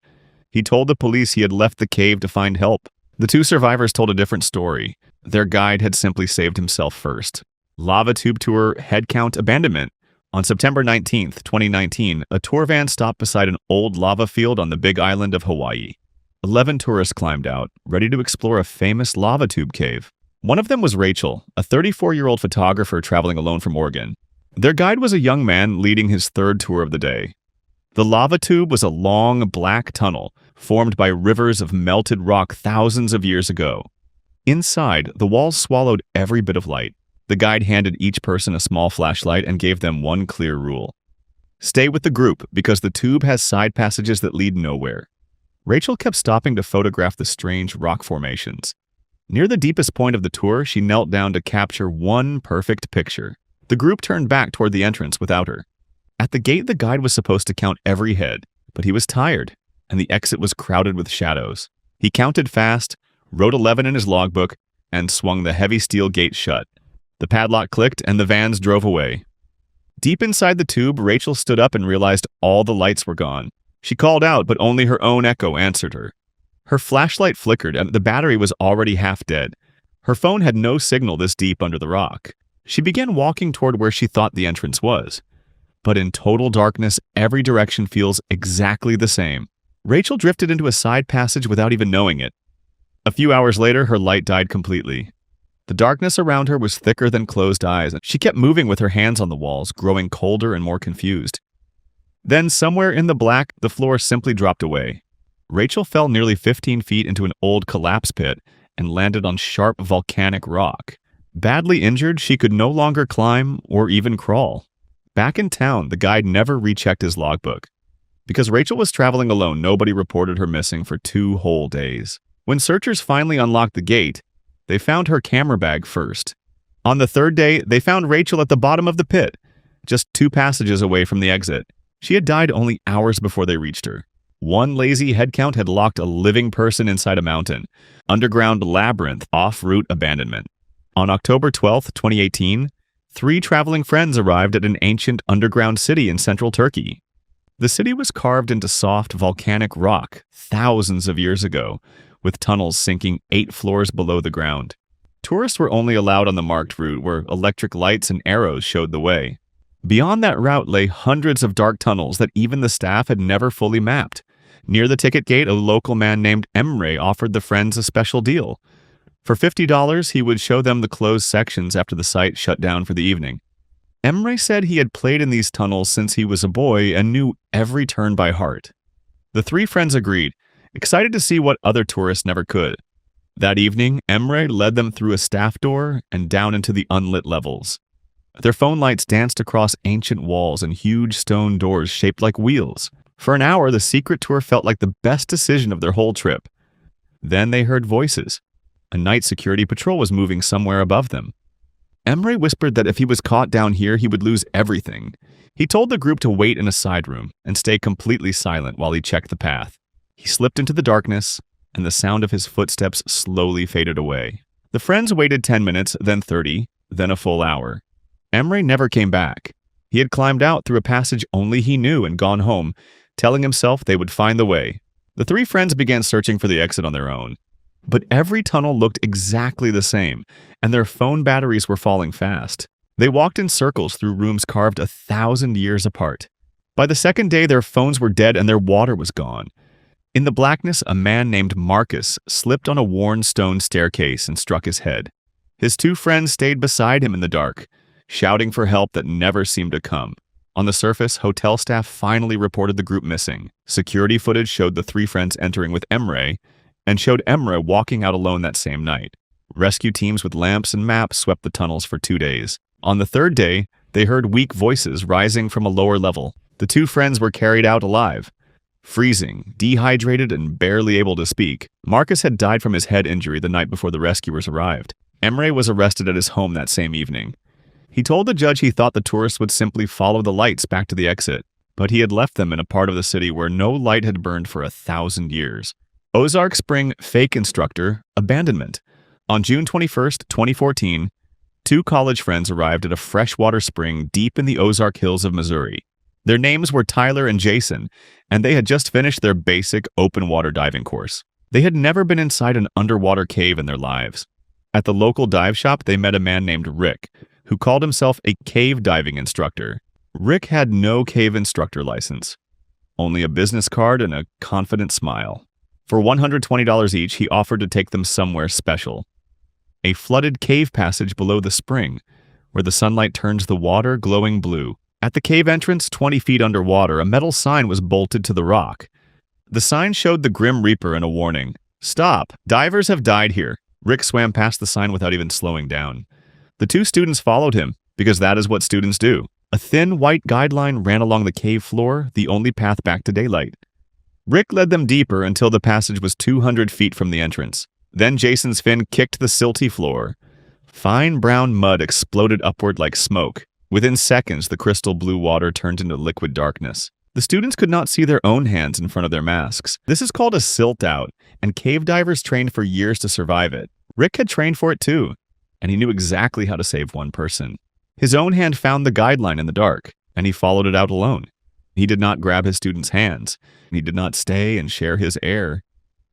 He told the police he had left the cave to find help. The 2 survivors told a different story. Their guide had simply saved himself first. Lava Tube Tour Head Count Abandonment. On September 19, 2019, a tour van stopped beside an old lava field on the Big Island of Hawaii. 11 tourists climbed out, ready to explore a famous lava tube cave. One of them was Rachel, a 34-year-old photographer traveling alone from Oregon. Their guide was a young man leading his 3rd tour of the day. The lava tube was a long, black tunnel formed by rivers of melted rock thousands of years ago. Inside, the walls swallowed every bit of light. The guide handed each person a small flashlight and gave them one clear rule: stay with the group because the tube has side passages that lead nowhere. Rachel kept stopping to photograph the strange rock formations. Near the deepest point of the tour, she knelt down to capture one perfect picture. The group turned back toward the entrance without her. At the gate, the guide was supposed to count every head, but he was tired, and the exit was crowded with shadows. He counted fast, wrote 11 in his logbook, and swung the heavy steel gate shut. The padlock clicked, and the vans drove away. Deep inside the tube, Rachel stood up and realized all the lights were gone. She called out, but only her own echo answered her. Her flashlight flickered, and the battery was already half dead. Her phone had no signal this deep under the rock. She began walking toward where she thought the entrance was. But in total darkness, every direction feels exactly the same. Rachel drifted into a side passage without even knowing it. A few hours later, her light died completely. The darkness around her was thicker than closed eyes, and she kept moving with her hands on the walls, growing colder and more confused. Then, somewhere in the black, the floor simply dropped away. Rachel fell nearly 15 feet into an old collapse pit and landed on sharp volcanic rock. Badly injured, she could no longer climb or even crawl. Back in town, the guide never rechecked his logbook. Because Rachel was traveling alone, nobody reported her missing for 2 whole days. When searchers finally unlocked the gate, they found her camera bag first. On the 3rd day, they found Rachel at the bottom of the pit, just 2 passages away from the exit. She had died only hours before they reached her. One lazy headcount had locked a living person inside a mountain, underground labyrinth off-route abandonment. On October 12, 2018, 3 traveling friends arrived at an ancient underground city in central Turkey. The city was carved into soft volcanic rock thousands of years ago, with tunnels sinking 8 floors below the ground. Tourists were only allowed on the marked route where electric lights and arrows showed the way. Beyond that route lay hundreds of dark tunnels that even the staff had never fully mapped. Near the ticket gate, a local man named Emre offered the friends a special deal. For $50, he would show them the closed sections after the site shut down for the evening. Emre said he had played in these tunnels since he was a boy and knew every turn by heart. The 3 friends agreed, excited to see what other tourists never could. That evening, Emre led them through a staff door and down into the unlit levels. Their phone lights danced across ancient walls and huge stone doors shaped like wheels. For an hour, the secret tour felt like the best decision of their whole trip. Then they heard voices. A night security patrol was moving somewhere above them. Emre whispered that if he was caught down here, he would lose everything. He told the group to wait in a side room and stay completely silent while he checked the path. He slipped into the darkness, and the sound of his footsteps slowly faded away. The friends waited 10 minutes, then 30, then a full hour. Emre never came back. He had climbed out through a passage only he knew and gone home, telling himself they would find the way. The three friends began searching for the exit on their own. But every tunnel looked exactly the same, and their phone batteries were falling fast. They walked in circles through rooms carved 1,000 years apart. By the second day, their phones were dead and their water was gone. In the blackness, a man named Marcus slipped on a worn stone staircase and struck his head. His two friends stayed beside him in the dark, shouting for help that never seemed to come. On the surface, hotel staff finally reported the group missing. Security footage showed the three friends entering with Emre, and showed Emre walking out alone that same night. Rescue teams with lamps and maps swept the tunnels for 2 days. On the third day, they heard weak voices rising from a lower level. The two friends were carried out alive. Freezing, dehydrated, and barely able to speak, Marcus had died from his head injury the night before the rescuers arrived. Emre was arrested at his home that same evening. He told the judge he thought the tourists would simply follow the lights back to the exit, but he had left them in a part of the city where no light had burned for 1,000 years. Ozark Spring fake instructor abandonment. On June 21, 2014, two college friends arrived at a freshwater spring deep in the Ozark Hills of Missouri. Their names were Tyler and Jason, and they had just finished their basic open water diving course. They had never been inside an underwater cave in their lives. At the local dive shop, they met a man named Rick, who called himself a cave diving instructor. Rick had no cave instructor license, only a business card and a confident smile. For $120 each, he offered to take them somewhere special. A flooded cave passage below the spring, where the sunlight turns the water glowing blue. At the cave entrance, 20 feet underwater, a metal sign was bolted to the rock. The sign showed the Grim Reaper and a warning. "Stop! Divers have died here." Rick swam past the sign without even slowing down. The two students followed him, because that is what students do. A thin white guideline ran along the cave floor, the only path back to daylight. Rick led them deeper until the passage was 200 feet from the entrance. Then Jason's fin kicked the silty floor. Fine brown mud exploded upward like smoke. Within seconds, the crystal blue water turned into liquid darkness. The students could not see their own hands in front of their masks. This is called a silt out, and cave divers trained for years to survive it. Rick had trained for it too, and he knew exactly how to save one person. His own hand found the guideline in the dark, and he followed it out alone. He did not grab his students' hands. He did not stay and share his air.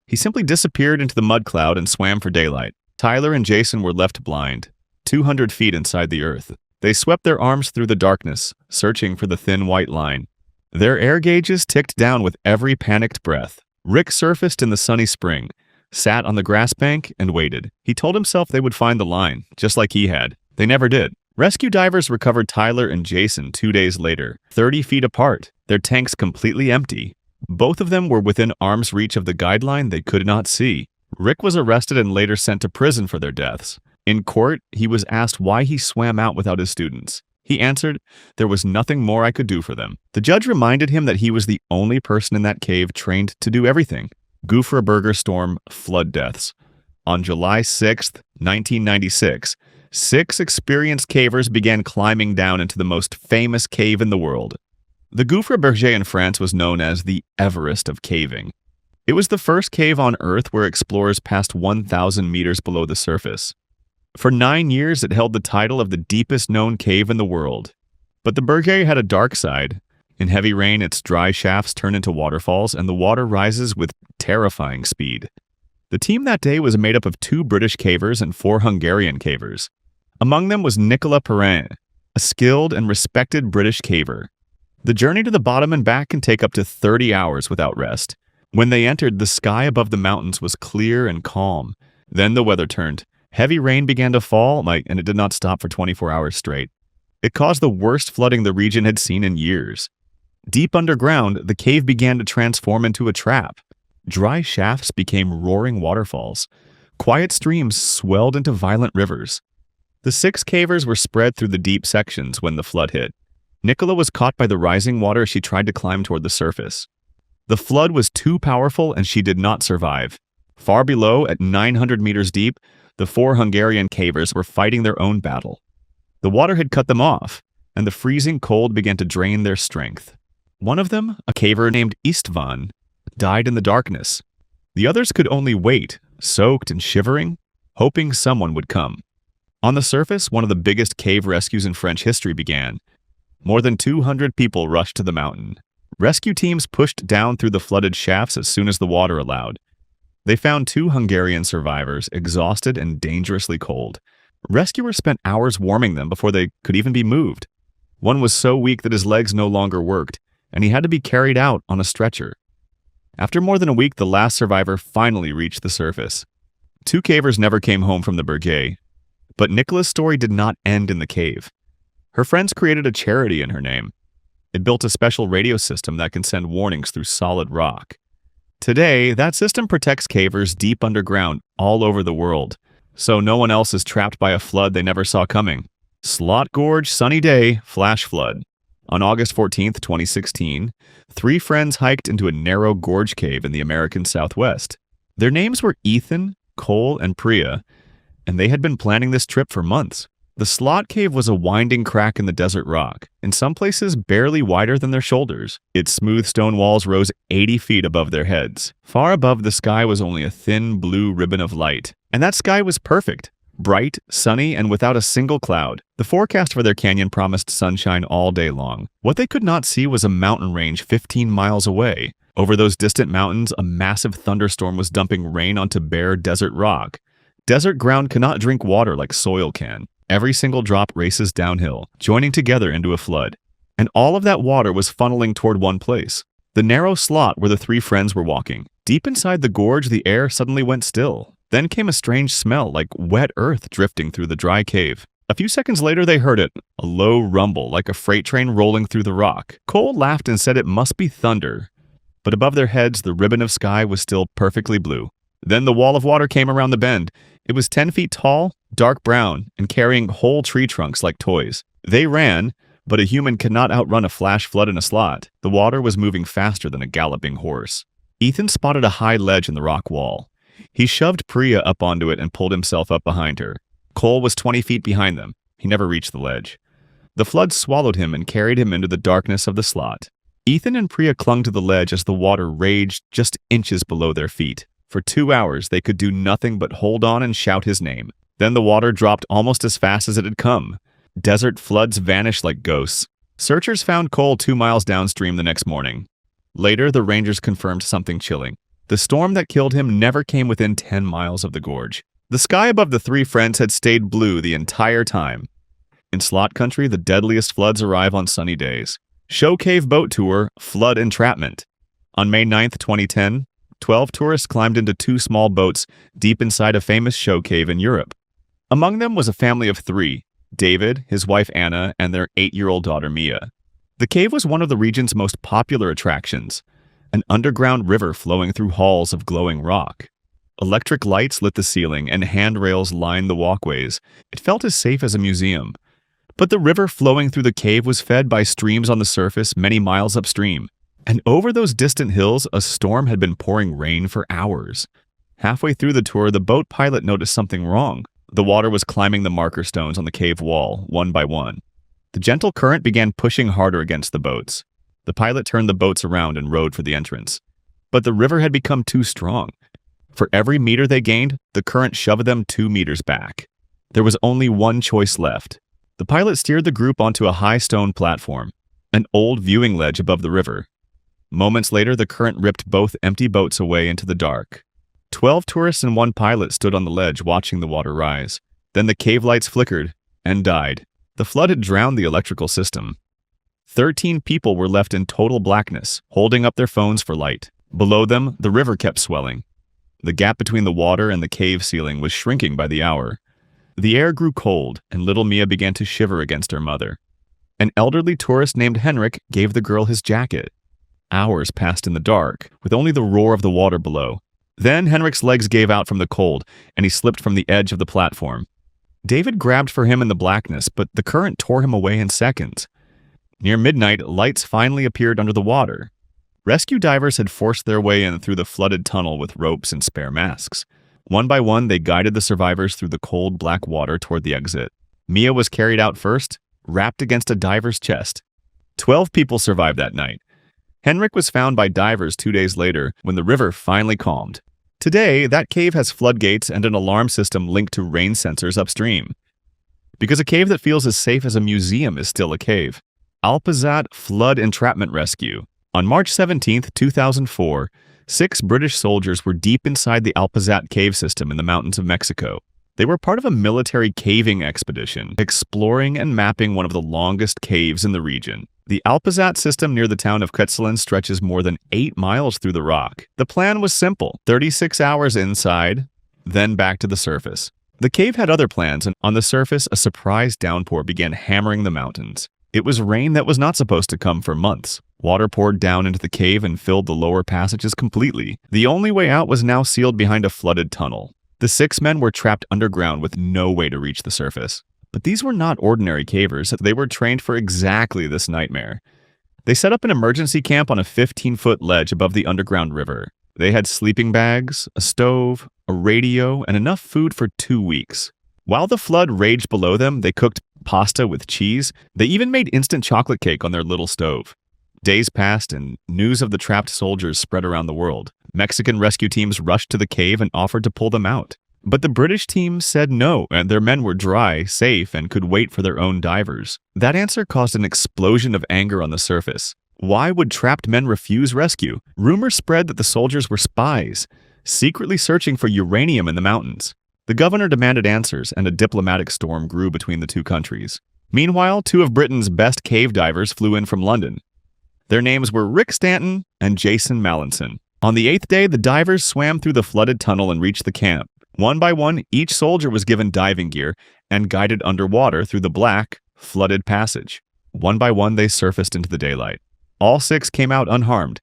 He simply disappeared into the mud cloud and swam for daylight. Tyler and Jason were left blind, 200 feet inside the earth. They swept their arms through the darkness, searching for the thin white line. Their air gauges ticked down with every panicked breath. Rick surfaced in the sunny spring, sat on the grass bank, and waited. He told himself they would find the line, just like he had. They never did. Rescue divers recovered Tyler and Jason 2 days later, 30 feet apart, their tanks completely empty. Both of them were within arm's reach of the guideline they could not see. Rick was arrested and later sent to prison for their deaths. In court, he was asked why he swam out without his students. He answered, "There was nothing more I could do for them." The judge reminded him that he was the only person in that cave trained to do everything. Gufraberger storm flood deaths. On July 6, 1996, 6 experienced cavers began climbing down into the most famous cave in the world. The Gouffre Berger in France was known as the Everest of caving. It was the first cave on Earth where explorers passed 1,000 meters below the surface. For 9 years, it held the title of the deepest known cave in the world. But the Berger had a dark side. In heavy rain, its dry shafts turn into waterfalls, and the water rises with terrifying speed. The team that day was made up of 2 British cavers and 4 Hungarian cavers. Among them was Nicolas Perrin, a skilled and respected British caver. The journey to the bottom and back can take up to 30 hours without rest. When they entered, the sky above the mountains was clear and calm. Then the weather turned. Heavy rain began to fall, and it did not stop for 24 hours straight. It caused the worst flooding the region had seen in years. Deep underground, the cave began to transform into a trap. Dry shafts became roaring waterfalls. Quiet streams swelled into violent rivers. The 6 cavers were spread through the deep sections when the flood hit. Nicola was caught by the rising water as she tried to climb toward the surface. The flood was too powerful and she did not survive. Far below, at 900 meters deep, the 4 Hungarian cavers were fighting their own battle. The water had cut them off, and the freezing cold began to drain their strength. One of them, a caver named Istvan, died in the darkness. The others could only wait, soaked and shivering, hoping someone would come. On the surface, one of the biggest cave rescues in French history began. More than 200 people rushed to the mountain. Rescue teams pushed down through the flooded shafts as soon as the water allowed. They found 2 Hungarian survivors, exhausted and dangerously cold. Rescuers spent hours warming them before they could even be moved. One was so weak that his legs no longer worked, and he had to be carried out on a stretcher. After more than a week, the last survivor finally reached the surface. 2 cavers never came home from the Berge, but Nicola's story did not end in the cave. Her friends created a charity in her name. It built a special radio system that can send warnings through solid rock. Today, that system protects cavers deep underground all over the world, so no one else is trapped by a flood they never saw coming. Slot Gorge, sunny day, flash flood. On August 14, 2016, 3 friends hiked into a narrow gorge cave in the American Southwest. Their names were Ethan, Cole, and Priya, and they had been planning this trip for months. The slot cave was a winding crack in the desert rock, in some places barely wider than their shoulders. Its smooth stone walls rose 80 feet above their heads. Far above, the sky was only a thin blue ribbon of light. And that sky was perfect. Bright, sunny, and without a single cloud. The forecast for their canyon promised sunshine all day long. What they could not see was a mountain range 15 miles away. Over those distant mountains, a massive thunderstorm was dumping rain onto bare desert rock. Desert ground cannot drink water like soil can. Every single drop races downhill, joining together into a flood. And all of that water was funneling toward one place. The narrow slot where the 3 friends were walking. Deep inside the gorge, the air suddenly went still. Then came a strange smell like wet earth drifting through the dry cave. A few seconds later, they heard it, a low rumble like a freight train rolling through the rock. Cole laughed and said it must be thunder. But above their heads, the ribbon of sky was still perfectly blue. Then the wall of water came around the bend. It was 10 feet tall, dark brown, and carrying whole tree trunks like toys. They ran, but a human could not outrun a flash flood in a slot. The water was moving faster than a galloping horse. Ethan spotted a high ledge in the rock wall. He shoved Priya up onto it and pulled himself up behind her. Cole was 20 feet behind them. He never reached the ledge. The flood swallowed him and carried him into the darkness of the slot. Ethan and Priya clung to the ledge as the water raged just inches below their feet. For 2 hours, they could do nothing but hold on and shout his name. Then the water dropped almost as fast as it had come. Desert floods vanished like ghosts. Searchers found Cole 2 miles downstream the next morning. Later, the rangers confirmed something chilling. The storm that killed him never came within 10 miles of the gorge. The sky above the 3 friends had stayed blue the entire time. In slot country, the deadliest floods arrive on sunny days. Show Cave Boat Tour, Flood Entrapment. On May 9, 2010, 12 tourists climbed into 2 small boats deep inside a famous show cave in Europe. Among them was a family of 3, David, his wife Anna, and their 8-year-old daughter Mia. The cave was one of the region's most popular attractions, an underground river flowing through halls of glowing rock. Electric lights lit the ceiling and handrails lined the walkways. It felt as safe as a museum. But the river flowing through the cave was fed by streams on the surface many miles upstream. And over those distant hills, a storm had been pouring rain for hours. Halfway through the tour, the boat pilot noticed something wrong. The water was climbing the marker stones on the cave wall, one by one. The gentle current began pushing harder against the boats. The pilot turned the boats around and rowed for the entrance. But the river had become too strong. For every meter they gained, the current shoved them 2 meters back. There was only one choice left. The pilot steered the group onto a high stone platform, an old viewing ledge above the river. Moments later, the current ripped both empty boats away into the dark. 12 tourists and 1 pilot stood on the ledge watching the water rise. Then the cave lights flickered and died. The flood had drowned the electrical system. 13 people were left in total blackness, holding up their phones for light. Below them, the river kept swelling. The gap between the water and the cave ceiling was shrinking by the hour. The air grew cold, and little Mia began to shiver against her mother. An elderly tourist named Henrik gave the girl his jacket. Hours passed in the dark, with only the roar of the water below. Then Henrik's legs gave out from the cold, and he slipped from the edge of the platform. David grabbed for him in the blackness, but the current tore him away in seconds. Near midnight, lights finally appeared under the water. Rescue divers had forced their way in through the flooded tunnel with ropes and spare masks. One by one, they guided the survivors through the cold black water toward the exit. Mia was carried out first, wrapped against a diver's chest. 12 people survived that night. Henrik was found by divers 2 days later when the river finally calmed. Today, that cave has floodgates and an alarm system linked to rain sensors upstream. Because a cave that feels as safe as a museum is still a cave. Alpazat Flood Entrapment Rescue. On March 17, 2004, 6 British soldiers were deep inside the Alpazat cave system in the mountains of Mexico. They were part of a military caving expedition, exploring and mapping one of the longest caves in the region. The Alpazat system near the town of Quetzalén stretches more than 8 miles through the rock. The plan was simple: 36 hours inside, then back to the surface. The cave had other plans, and on the surface, a surprise downpour began hammering the mountains. It was rain that was not supposed to come for months. Water poured down into the cave and filled the lower passages completely. The only way out was now sealed behind a flooded tunnel. The 6 men were trapped underground with no way to reach the surface. But these were not ordinary cavers. They were trained for exactly this nightmare. They set up an emergency camp on a 15-foot ledge above the underground river. They had sleeping bags, a stove, a radio, and enough food for 2 weeks. While the flood raged below them, they cooked pasta with cheese. They even made instant chocolate cake on their little stove. Days passed, and news of the trapped soldiers spread around the world. Mexican rescue teams rushed to the cave and offered to pull them out. But the British team said no, and their men were dry, safe, and could wait for their own divers. That answer caused an explosion of anger on the surface. Why would trapped men refuse rescue? Rumors spread that the soldiers were spies, secretly searching for uranium in the mountains. The governor demanded answers, and a diplomatic storm grew between the two countries. Meanwhile, 2 of Britain's best cave divers flew in from London. Their names were Rick Stanton and Jason Mallinson. On the 8th day, the divers swam through the flooded tunnel and reached the camp. One by one, each soldier was given diving gear and guided underwater through the black, flooded passage. One by one, they surfaced into the daylight. All 6 came out unharmed.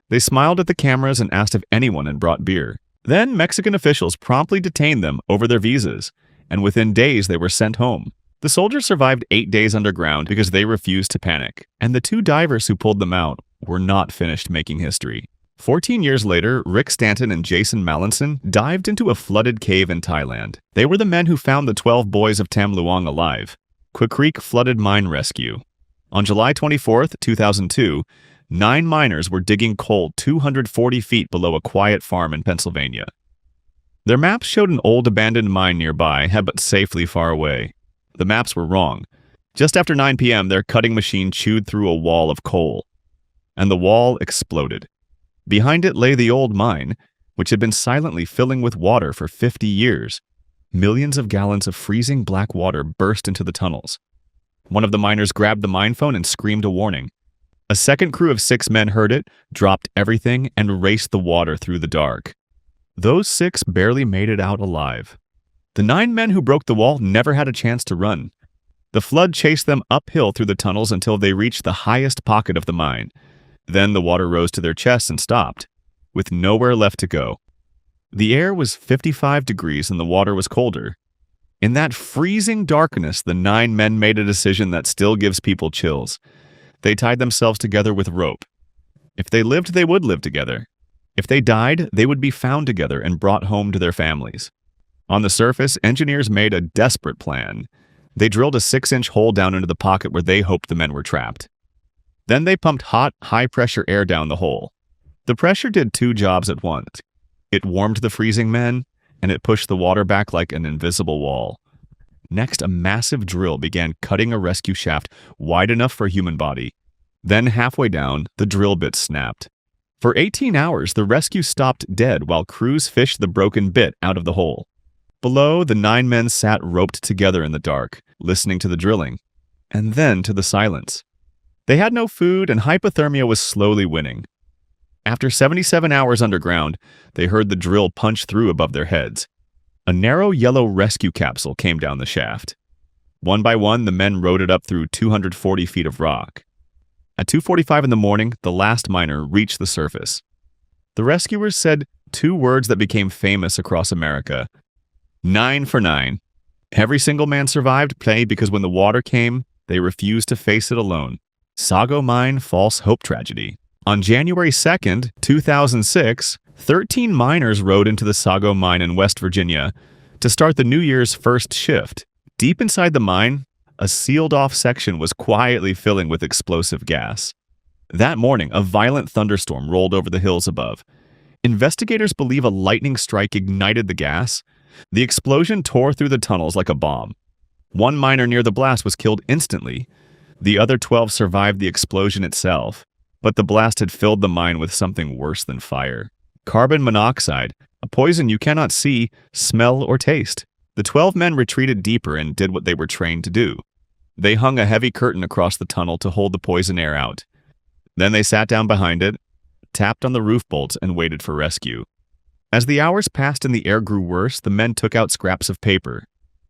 They smiled at the cameras and asked if anyone had brought beer. Then Mexican officials promptly detained them over their visas, and within days they were sent home. The soldiers survived 8 days underground because they refused to panic, and the 2 divers who pulled them out were not finished making history. 14 years later, Rick Stanton and Jason Mallinson dived into a flooded cave in Thailand. They were the men who found the 12 boys of Tam Luang alive. Creek Flooded Mine Rescue. On July 24, 2002, 9 miners were digging coal 240 feet below a quiet farm in Pennsylvania. Their maps showed an old abandoned mine nearby, but safely far away. The maps were wrong. Just after 9 p.m., their cutting machine chewed through a wall of coal, and the wall exploded. Behind it lay the old mine, which had been silently filling with water for 50 years. Millions of gallons of freezing black water burst into the tunnels. One of the miners grabbed the mine phone and screamed a warning. A second crew of 6 men heard it, dropped everything, and raced the water through the dark. Those 6 barely made it out alive. The 9 men who broke the wall never had a chance to run. The flood chased them uphill through the tunnels until they reached the highest pocket of the mine. Then the water rose to their chests and stopped, with nowhere left to go. The air was 55 degrees and the water was colder. In that freezing darkness, the 9 men made a decision that still gives people chills. They tied themselves together with rope. If they lived, they would live together. If they died, they would be found together and brought home to their families. On the surface, engineers made a desperate plan. They drilled a 6-inch hole down into the pocket where they hoped the men were trapped. Then they pumped hot, high-pressure air down the hole. The pressure did 2 jobs at once. It warmed the freezing men, and it pushed the water back like an invisible wall. Next, a massive drill began cutting a rescue shaft wide enough for a human body. Then, halfway down, the drill bit snapped. For 18 hours, the rescue stopped dead while crews fished the broken bit out of the hole. Below, the 9 men sat roped together in the dark, listening to the drilling, and then to the silence. They had no food, and hypothermia was slowly winning. After 77 hours underground, they heard the drill punch through above their heads. A narrow yellow rescue capsule came down the shaft. One by one, the men rode it up through 240 feet of rock. At 2:45 in the morning, the last miner reached the surface. The rescuers said, two words that became famous across America. 9 for 9. Every single man survived play because when the water came, they refused to face it alone. Sago Mine False Hope Tragedy. On January 2nd, 2006, 13 miners rode into the Sago Mine in West Virginia to start the New Year's first shift. Deep inside the mine, a sealed-off section was quietly filling with explosive gas. That morning, a violent thunderstorm rolled over the hills above. Investigators believe a lightning strike ignited the gas. The explosion tore through the tunnels like a bomb. One miner near the blast was killed instantly. The other 12 survived the explosion itself, but the blast had filled the mine with something worse than fire. Carbon monoxide, a poison you cannot see, smell, or taste. The 12 men retreated deeper and did what they were trained to do. They hung a heavy curtain across the tunnel to hold the poison air out. Then they sat down behind it, tapped on the roof bolts, and waited for rescue. As the hours passed and the air grew worse, the men took out scraps of paper.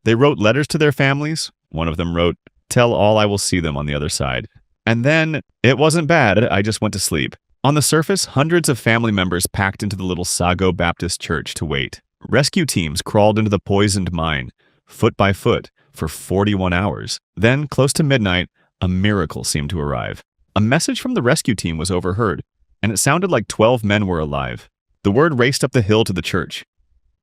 They wrote letters to their families. One of them wrote, "Tell all I will see them on the other side." And then, "It wasn't bad, I just went to sleep." On the surface, hundreds of family members packed into the little Sago Baptist Church to wait. Rescue teams crawled into the poisoned mine, foot by foot, for 41 hours. Then, close to midnight, a miracle seemed to arrive. A message from the rescue team was overheard, and it sounded like 12 men were alive. The word raced up the hill to the church.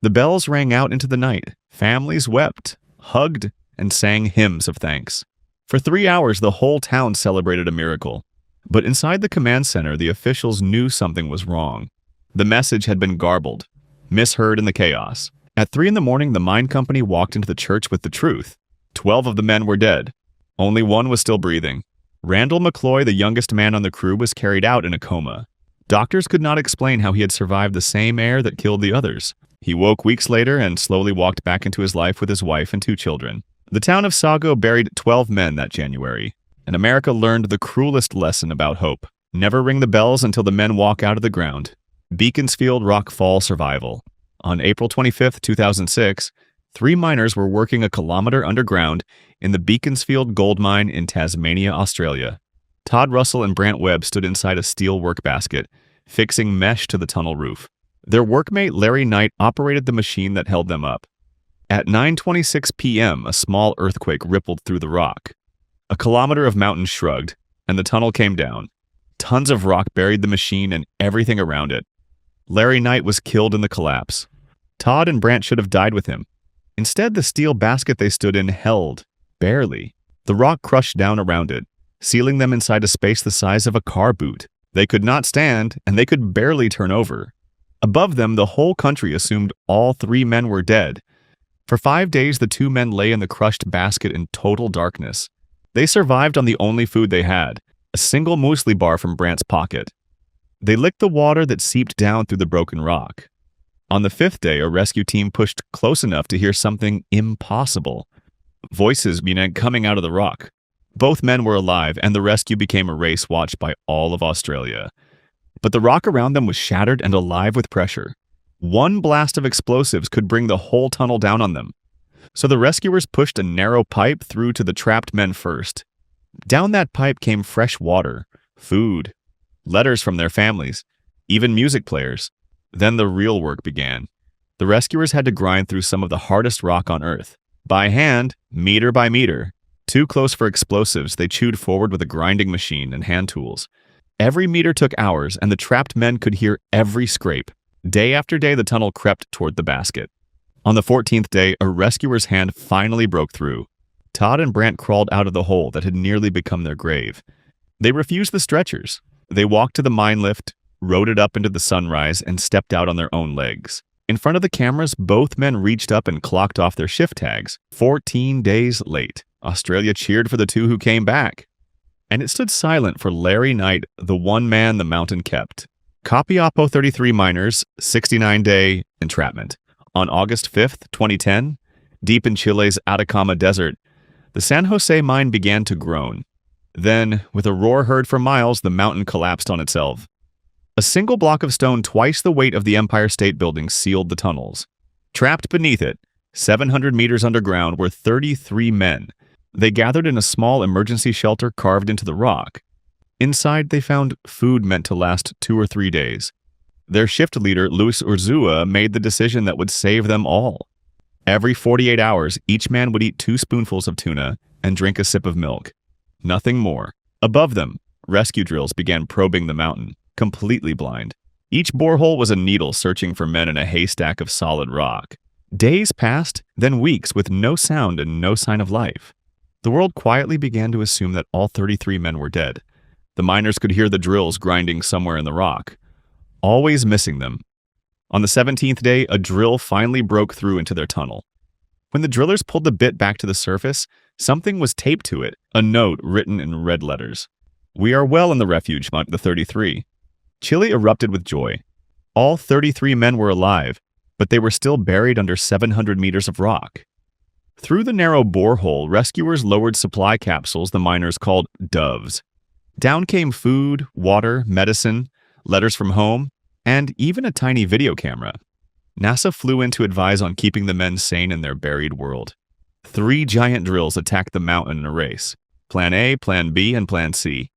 The bells rang out into the night. Families wept, hugged, and sang hymns of thanks. For 3 hours, the whole town celebrated a miracle. But inside the command center, the officials knew something was wrong. The message had been garbled, misheard in the chaos. At 3 a.m, the mine company walked into the church with the truth. 12 of the men were dead. Only one was still breathing. Randall McCloy, the youngest man on the crew, was carried out in a coma. Doctors could not explain how he had survived the same air that killed the others. He woke weeks later and slowly walked back into his life with his wife and 2 children. The town of Sago buried 12 men that January, and America learned the cruelest lesson about hope. Never ring the bells until the men walk out of the ground. Beaconsfield Rock Fall Survival. On April 25, 2006, 3 miners were working a kilometer underground in the Beaconsfield gold mine in Tasmania, Australia. Todd Russell and Brant Webb stood inside a steel work basket, fixing mesh to the tunnel roof. Their workmate Larry Knight operated the machine that held them up. At 9:26 p.m., a small earthquake rippled through the rock. A kilometer of mountain shrugged, and the tunnel came down. Tons of rock buried the machine and everything around it. Larry Knight was killed in the collapse. Todd and Brant should have died with him. Instead, the steel basket they stood in held, barely. The rock crushed down around it, sealing them inside a space the size of a car boot. They could not stand, and they could barely turn over. Above them, the whole country assumed all 3 men were dead. For 5 days, the 2 men lay in the crushed basket in total darkness. They survived on the only food they had, a single muesli bar from Brant's pocket. They licked the water that seeped down through the broken rock. On the 5th day, a rescue team pushed close enough to hear something impossible. Voices began coming out of the rock. Both men were alive, and the rescue became a race watched by all of Australia. But the rock around them was shattered and alive with pressure. One blast of explosives could bring the whole tunnel down on them. So the rescuers pushed a narrow pipe through to the trapped men first. Down that pipe came fresh water, food, letters from their families, even music players. Then the real work began. The rescuers had to grind through some of the hardest rock on Earth. By hand, meter by meter. Too close for explosives, they chewed forward with a grinding machine and hand tools. Every meter took hours, and the trapped men could hear every scrape. Day after day, the tunnel crept toward the basket. On the 14th day, a rescuer's hand finally broke through. Todd and Brant crawled out of the hole that had nearly become their grave. They refused the stretchers. They walked to the mine lift, rode it up into the sunrise, and stepped out on their own legs. In front of the cameras, both men reached up and clocked off their shift tags. 14 days late. Australia cheered for the 2 who came back. And it stood silent for Larry Knight, the one man the mountain kept. Copiapo 33 miners, 69-day entrapment. On August 5th, 2010, deep in Chile's Atacama Desert, the San Jose mine began to groan. Then, with a roar heard for miles, the mountain collapsed on itself. A single block of stone twice the weight of the Empire State Building sealed the tunnels. Trapped beneath it, 700 meters underground, were 33 men. They gathered in a small emergency shelter carved into the rock. Inside, they found food meant to last 2 or 3 days. Their shift leader, Luis Urzua, made the decision that would save them all. Every 48 hours, each man would eat 2 spoonfuls of tuna and drink a sip of milk. Nothing more. Above them, rescue drills began probing the mountain, completely blind. Each borehole was a needle searching for men in a haystack of solid rock. Days passed, then weeks, with no sound and no sign of life. The world quietly began to assume that all 33 men were dead. The miners could hear the drills grinding somewhere in the rock, always missing them. On the 17th day, a drill finally broke through into their tunnel. When the drillers pulled the bit back to the surface, something was taped to it, a note written in red letters. "We are well in the refuge, the 33. Chile erupted with joy. All 33 men were alive, but they were still buried under 700 meters of rock. Through the narrow borehole, rescuers lowered supply capsules the miners called doves. Down came food, water, medicine, letters from home, and even a tiny video camera. NASA flew in to advise on keeping the men sane in their buried world. 3 giant drills attacked the mountain in a race. Plan A, Plan B, and Plan C.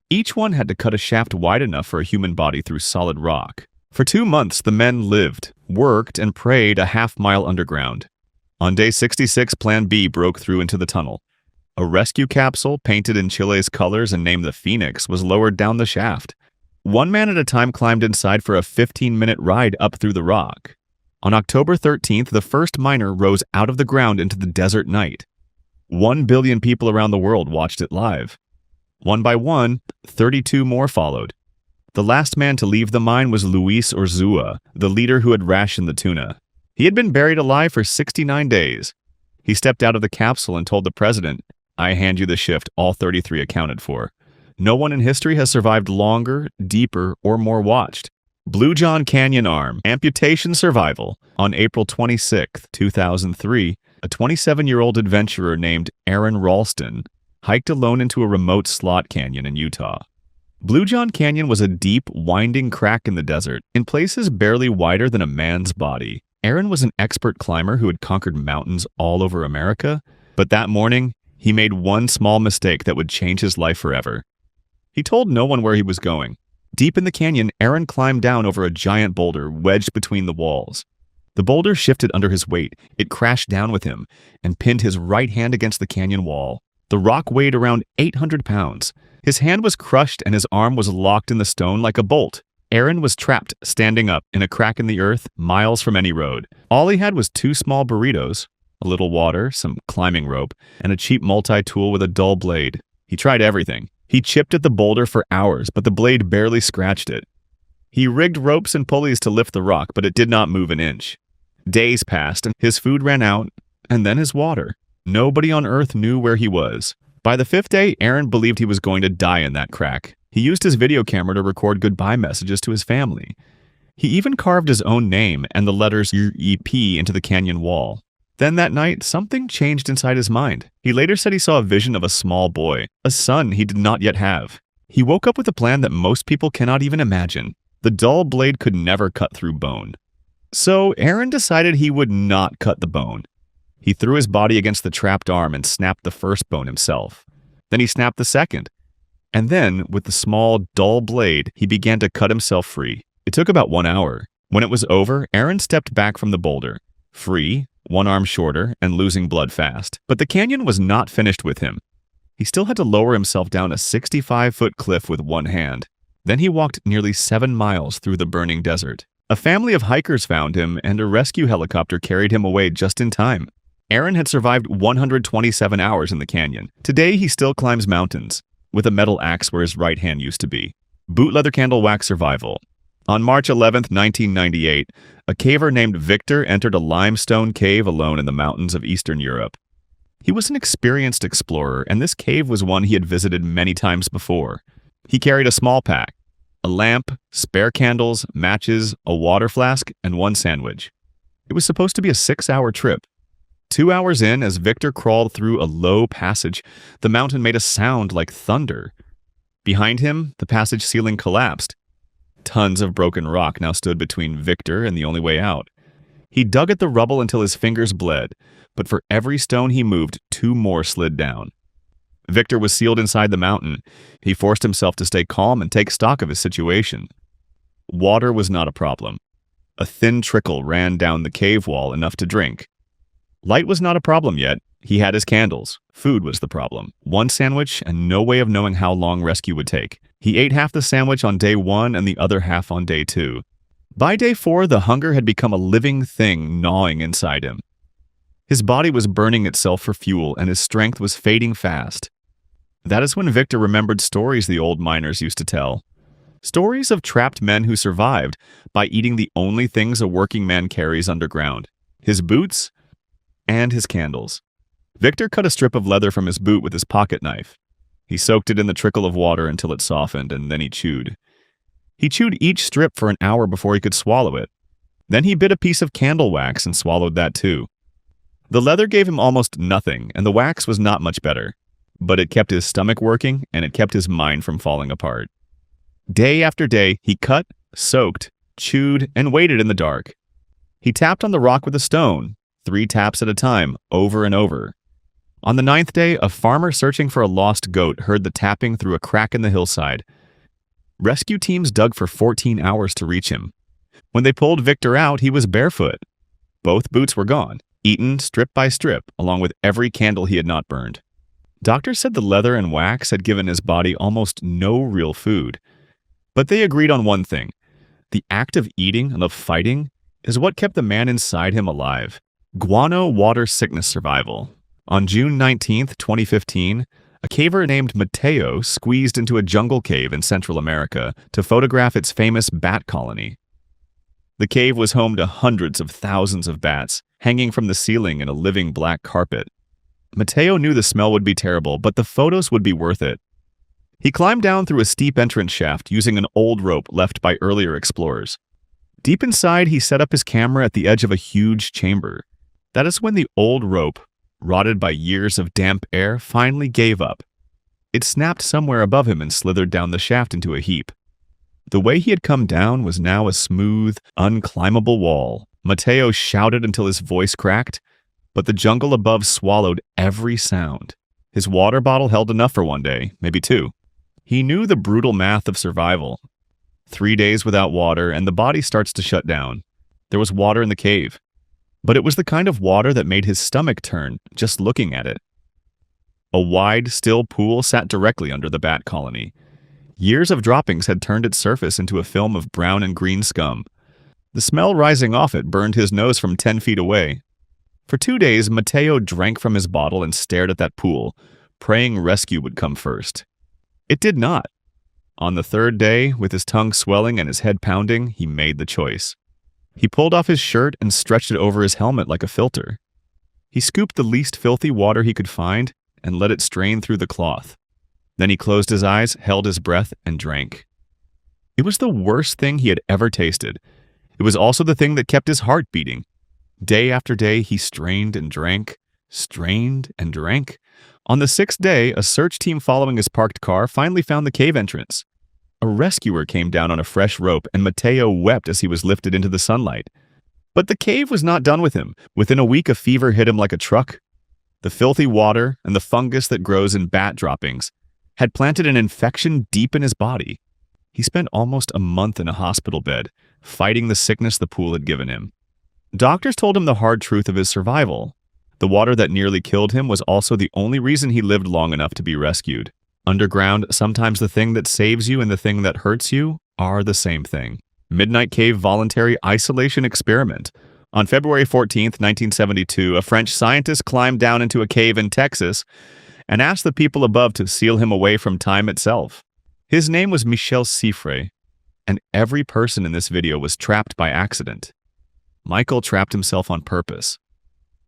Each one had to cut a shaft wide enough for a human body through solid rock. For 2 months, the men lived, worked, and prayed a half-mile underground. On day 66, Plan B broke through into the tunnel. A rescue capsule, painted in Chile's colors and named the Phoenix, was lowered down the shaft. 1 man at a time climbed inside for a 15-minute ride up through the rock. On October 13th, the first miner rose out of the ground into the desert night. 1 billion people around the world watched it live. One by one, 32 more followed. The last man to leave the mine was Luis Urzua, the leader who had rationed the tuna. He had been buried alive for 69 days. He stepped out of the capsule and told the president, "I hand you the shift all 33 accounted for. No one in history has survived longer, deeper, or more watched." Blue John Canyon Arm, Amputation Survival. On April 26, 2003, a 27-year-old adventurer named Aaron Ralston hiked alone into a remote slot canyon in Utah. Blue John Canyon was a deep, winding crack in the desert, in places barely wider than a man's body. Aaron was an expert climber who had conquered mountains all over America, but that morning, he made one small mistake that would change his life forever. He told no one where he was going. Deep in the canyon, Aaron climbed down over a giant boulder wedged between the walls. The boulder shifted under his weight. It crashed down with him and pinned his right hand against the canyon wall. The rock weighed around 800 pounds. His hand was crushed and his arm was locked in the stone like a bolt. Aaron was trapped, standing up, in a crack in the earth, miles from any road. All he had was 2 small burritos, a little water, some climbing rope, and a cheap multi-tool with a dull blade. He tried everything. He chipped at the boulder for hours, but the blade barely scratched it. He rigged ropes and pulleys to lift the rock, but it did not move an inch. Days passed, and his food ran out, and then his water. Nobody on Earth knew where he was. By the 5th day, Aaron believed he was going to die in that crack. He used his video camera to record goodbye messages to his family. He even carved his own name and the letters EP into the canyon wall. Then that night, something changed inside his mind. He later said he saw a vision of a small boy, a son he did not yet have. He woke up with a plan that most people cannot even imagine. The dull blade could never cut through bone. So Aaron decided he would not cut the bone. He threw his body against the trapped arm and snapped the first bone himself. Then he snapped the second. And then, with the small, dull blade, he began to cut himself free. It took about 1 hour. When it was over, Aaron stepped back from the boulder, free, 1 arm shorter, and losing blood fast. But the canyon was not finished with him. He still had to lower himself down a 65-foot cliff with 1 hand. Then he walked nearly 7 miles through the burning desert. A family of hikers found him, and a rescue helicopter carried him away just in time. Aaron had survived 127 hours in the canyon. Today, he still climbs mountains, with a metal axe where his right hand used to be. Boot leather candle wax survival. On March 11, 1998, a caver named Victor entered a limestone cave alone in the mountains of Eastern Europe. He was an experienced explorer, and this cave was one he had visited many times before. He carried a small pack, a lamp, spare candles, matches, a water flask, and 1 sandwich. It was supposed to be a 6-hour trip. 2 hours in, as Victor crawled through a low passage, the mountain made a sound like thunder. Behind him, the passage ceiling collapsed. Tons of broken rock now stood between Victor and the only way out. He dug at the rubble until his fingers bled, but for every stone he moved, 2 more slid down. Victor was sealed inside the mountain. He forced himself to stay calm and take stock of his situation. Water was not a problem. A thin trickle ran down the cave wall, enough to drink. Light was not a problem yet. He had his candles. Food was the problem. One sandwich and no way of knowing how long rescue would take. He ate half the sandwich on day 1 and the other half on day 2. By day 4, the hunger had become a living thing gnawing inside him. His body was burning itself for fuel and his strength was fading fast. That is when Victor remembered stories the old miners used to tell. Stories of trapped men who survived by eating the only things a working man carries underground: his boots and his candles. Victor cut a strip of leather from his boot with his pocket knife. He soaked it in the trickle of water until it softened, and then he chewed. He chewed each strip for an hour before he could swallow it. Then he bit a piece of candle wax and swallowed that too. The leather gave him almost nothing, and the wax was not much better. But it kept his stomach working, and it kept his mind from falling apart. Day after day, he cut, soaked, chewed, and waited in the dark. He tapped on the rock with a stone, 3 taps at a time, over and over. On the 9th day, a farmer searching for a lost goat heard the tapping through a crack in the hillside. Rescue teams dug for 14 hours to reach him. When they pulled Victor out, he was barefoot. Both boots were gone, eaten strip by strip, along with every candle he had not burned. Doctors said the leather and wax had given his body almost no real food. But they agreed on one thing: the act of eating and of fighting is what kept the man inside him alive. Guano water sickness survival. On June 19, 2015, a caver named Mateo squeezed into a jungle cave in Central America to photograph its famous bat colony. The cave was home to hundreds of thousands of bats, hanging from the ceiling in a living black carpet. Mateo knew the smell would be terrible, but the photos would be worth it. He climbed down through a steep entrance shaft using an old rope left by earlier explorers. Deep inside, he set up his camera at the edge of a huge chamber. That is when the old rope, rotted by years of damp air, finally gave up. It snapped somewhere above him and slithered down the shaft into a heap. The way he had come down was now a smooth, unclimbable wall. Mateo shouted until his voice cracked, but the jungle above swallowed every sound. His water bottle held enough for 1 day, maybe 2. He knew the brutal math of survival. 3 days without water, and the body starts to shut down. There was water in the cave, but it was the kind of water that made his stomach turn just looking at it. A wide, still pool sat directly under the bat colony. Years of droppings had turned its surface into a film of brown and green scum. The smell rising off it burned his nose from 10 feet away. For 2 days, Mateo drank from his bottle and stared at that pool, praying rescue would come first. It did not. On the 3rd day, with his tongue swelling and his head pounding, he made the choice. He pulled off his shirt and stretched it over his helmet like a filter. He scooped the least filthy water he could find and let it strain through the cloth. Then he closed his eyes, held his breath, and drank. It was the worst thing he had ever tasted. It was also the thing that kept his heart beating. Day after day, he strained and drank, strained and drank. On the 6th day, a search team following his parked car finally found the cave entrance. A rescuer came down on a fresh rope, and Mateo wept as he was lifted into the sunlight. But the cave was not done with him. Within a week, a fever hit him like a truck. The filthy water and the fungus that grows in bat droppings had planted an infection deep in his body. He spent almost a month in a hospital bed, fighting the sickness the pool had given him. Doctors told him the hard truth of his survival. The water that nearly killed him was also the only reason he lived long enough to be rescued. Underground, sometimes the thing that saves you and the thing that hurts you are the same thing. Midnight Cave Voluntary Isolation Experiment. On February 14, 1972, a French scientist climbed down into a cave in Texas and asked the people above to seal him away from time itself. His name was Michel Siffre, and every person in this video was trapped by accident. Michael trapped himself on purpose.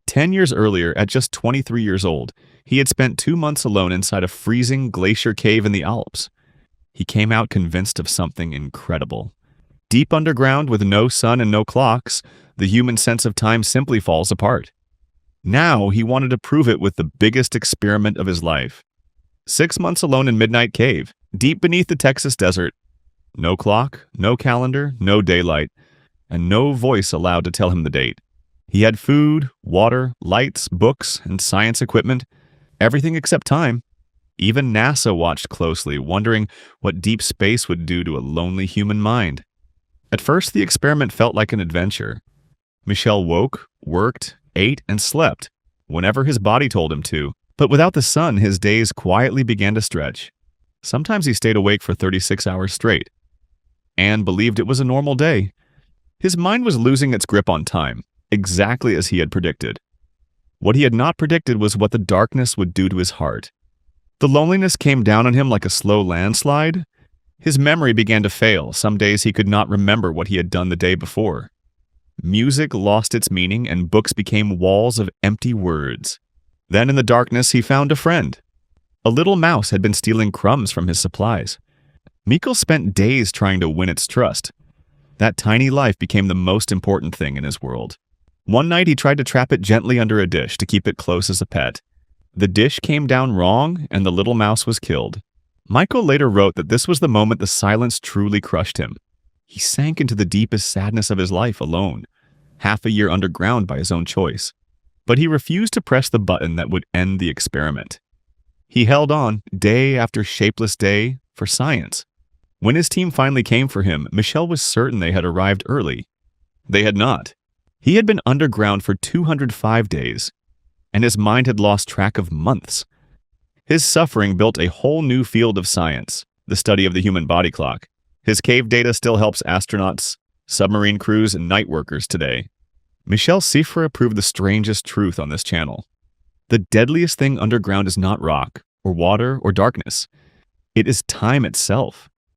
10 years earlier, at just 23 years old, he had spent 2 months alone inside a freezing glacier cave in the Alps. He came out convinced of something incredible. Deep underground with no sun and no clocks, the human sense of time simply falls apart. Now he wanted to prove it with the biggest experiment of his life. 6 months alone in Midnight Cave, deep beneath the Texas desert. No clock, no calendar, no daylight, and no voice allowed to tell him the date. He had food, water, lights, books, and science equipment. Everything except time. Even NASA watched closely, wondering what deep space would do to a lonely human mind. At first, the experiment felt like an adventure. Michel woke, worked, ate, and slept whenever his body told him to, but without the sun, his days quietly began to stretch. Sometimes he stayed awake for 36 hours straight. Anne believed it was a normal day. His mind was losing its grip on time, exactly as he had predicted. What he had not predicted was what the darkness would do to his heart. The loneliness came down on him like a slow landslide. His memory began to fail. Some days he could not remember what he had done the day before. Music lost its meaning and books became walls of empty words. Then in the darkness he found a friend. A little mouse had been stealing crumbs from his supplies. Mikkel spent days trying to win its trust. That tiny life became the most important thing in his world. One night he tried to trap it gently under a dish to keep it close as a pet. The dish came down wrong and the little mouse was killed. Michael later wrote that this was the moment the silence truly crushed him. He sank into the deepest sadness of his life alone, half a year underground by his own choice. But he refused to press the button that would end the experiment. He held on, day after shapeless day, for science. When his team finally came for him, Michel was certain they had arrived early. They had not. He had been underground for 205 days, and his mind had lost track of months. His suffering built a whole new field of science, the study of the human body clock. His cave data still helps astronauts, submarine crews, and night workers today. Michel Siffre proved the strangest truth on this channel. The deadliest thing underground is not rock, or water, or darkness. It is time itself.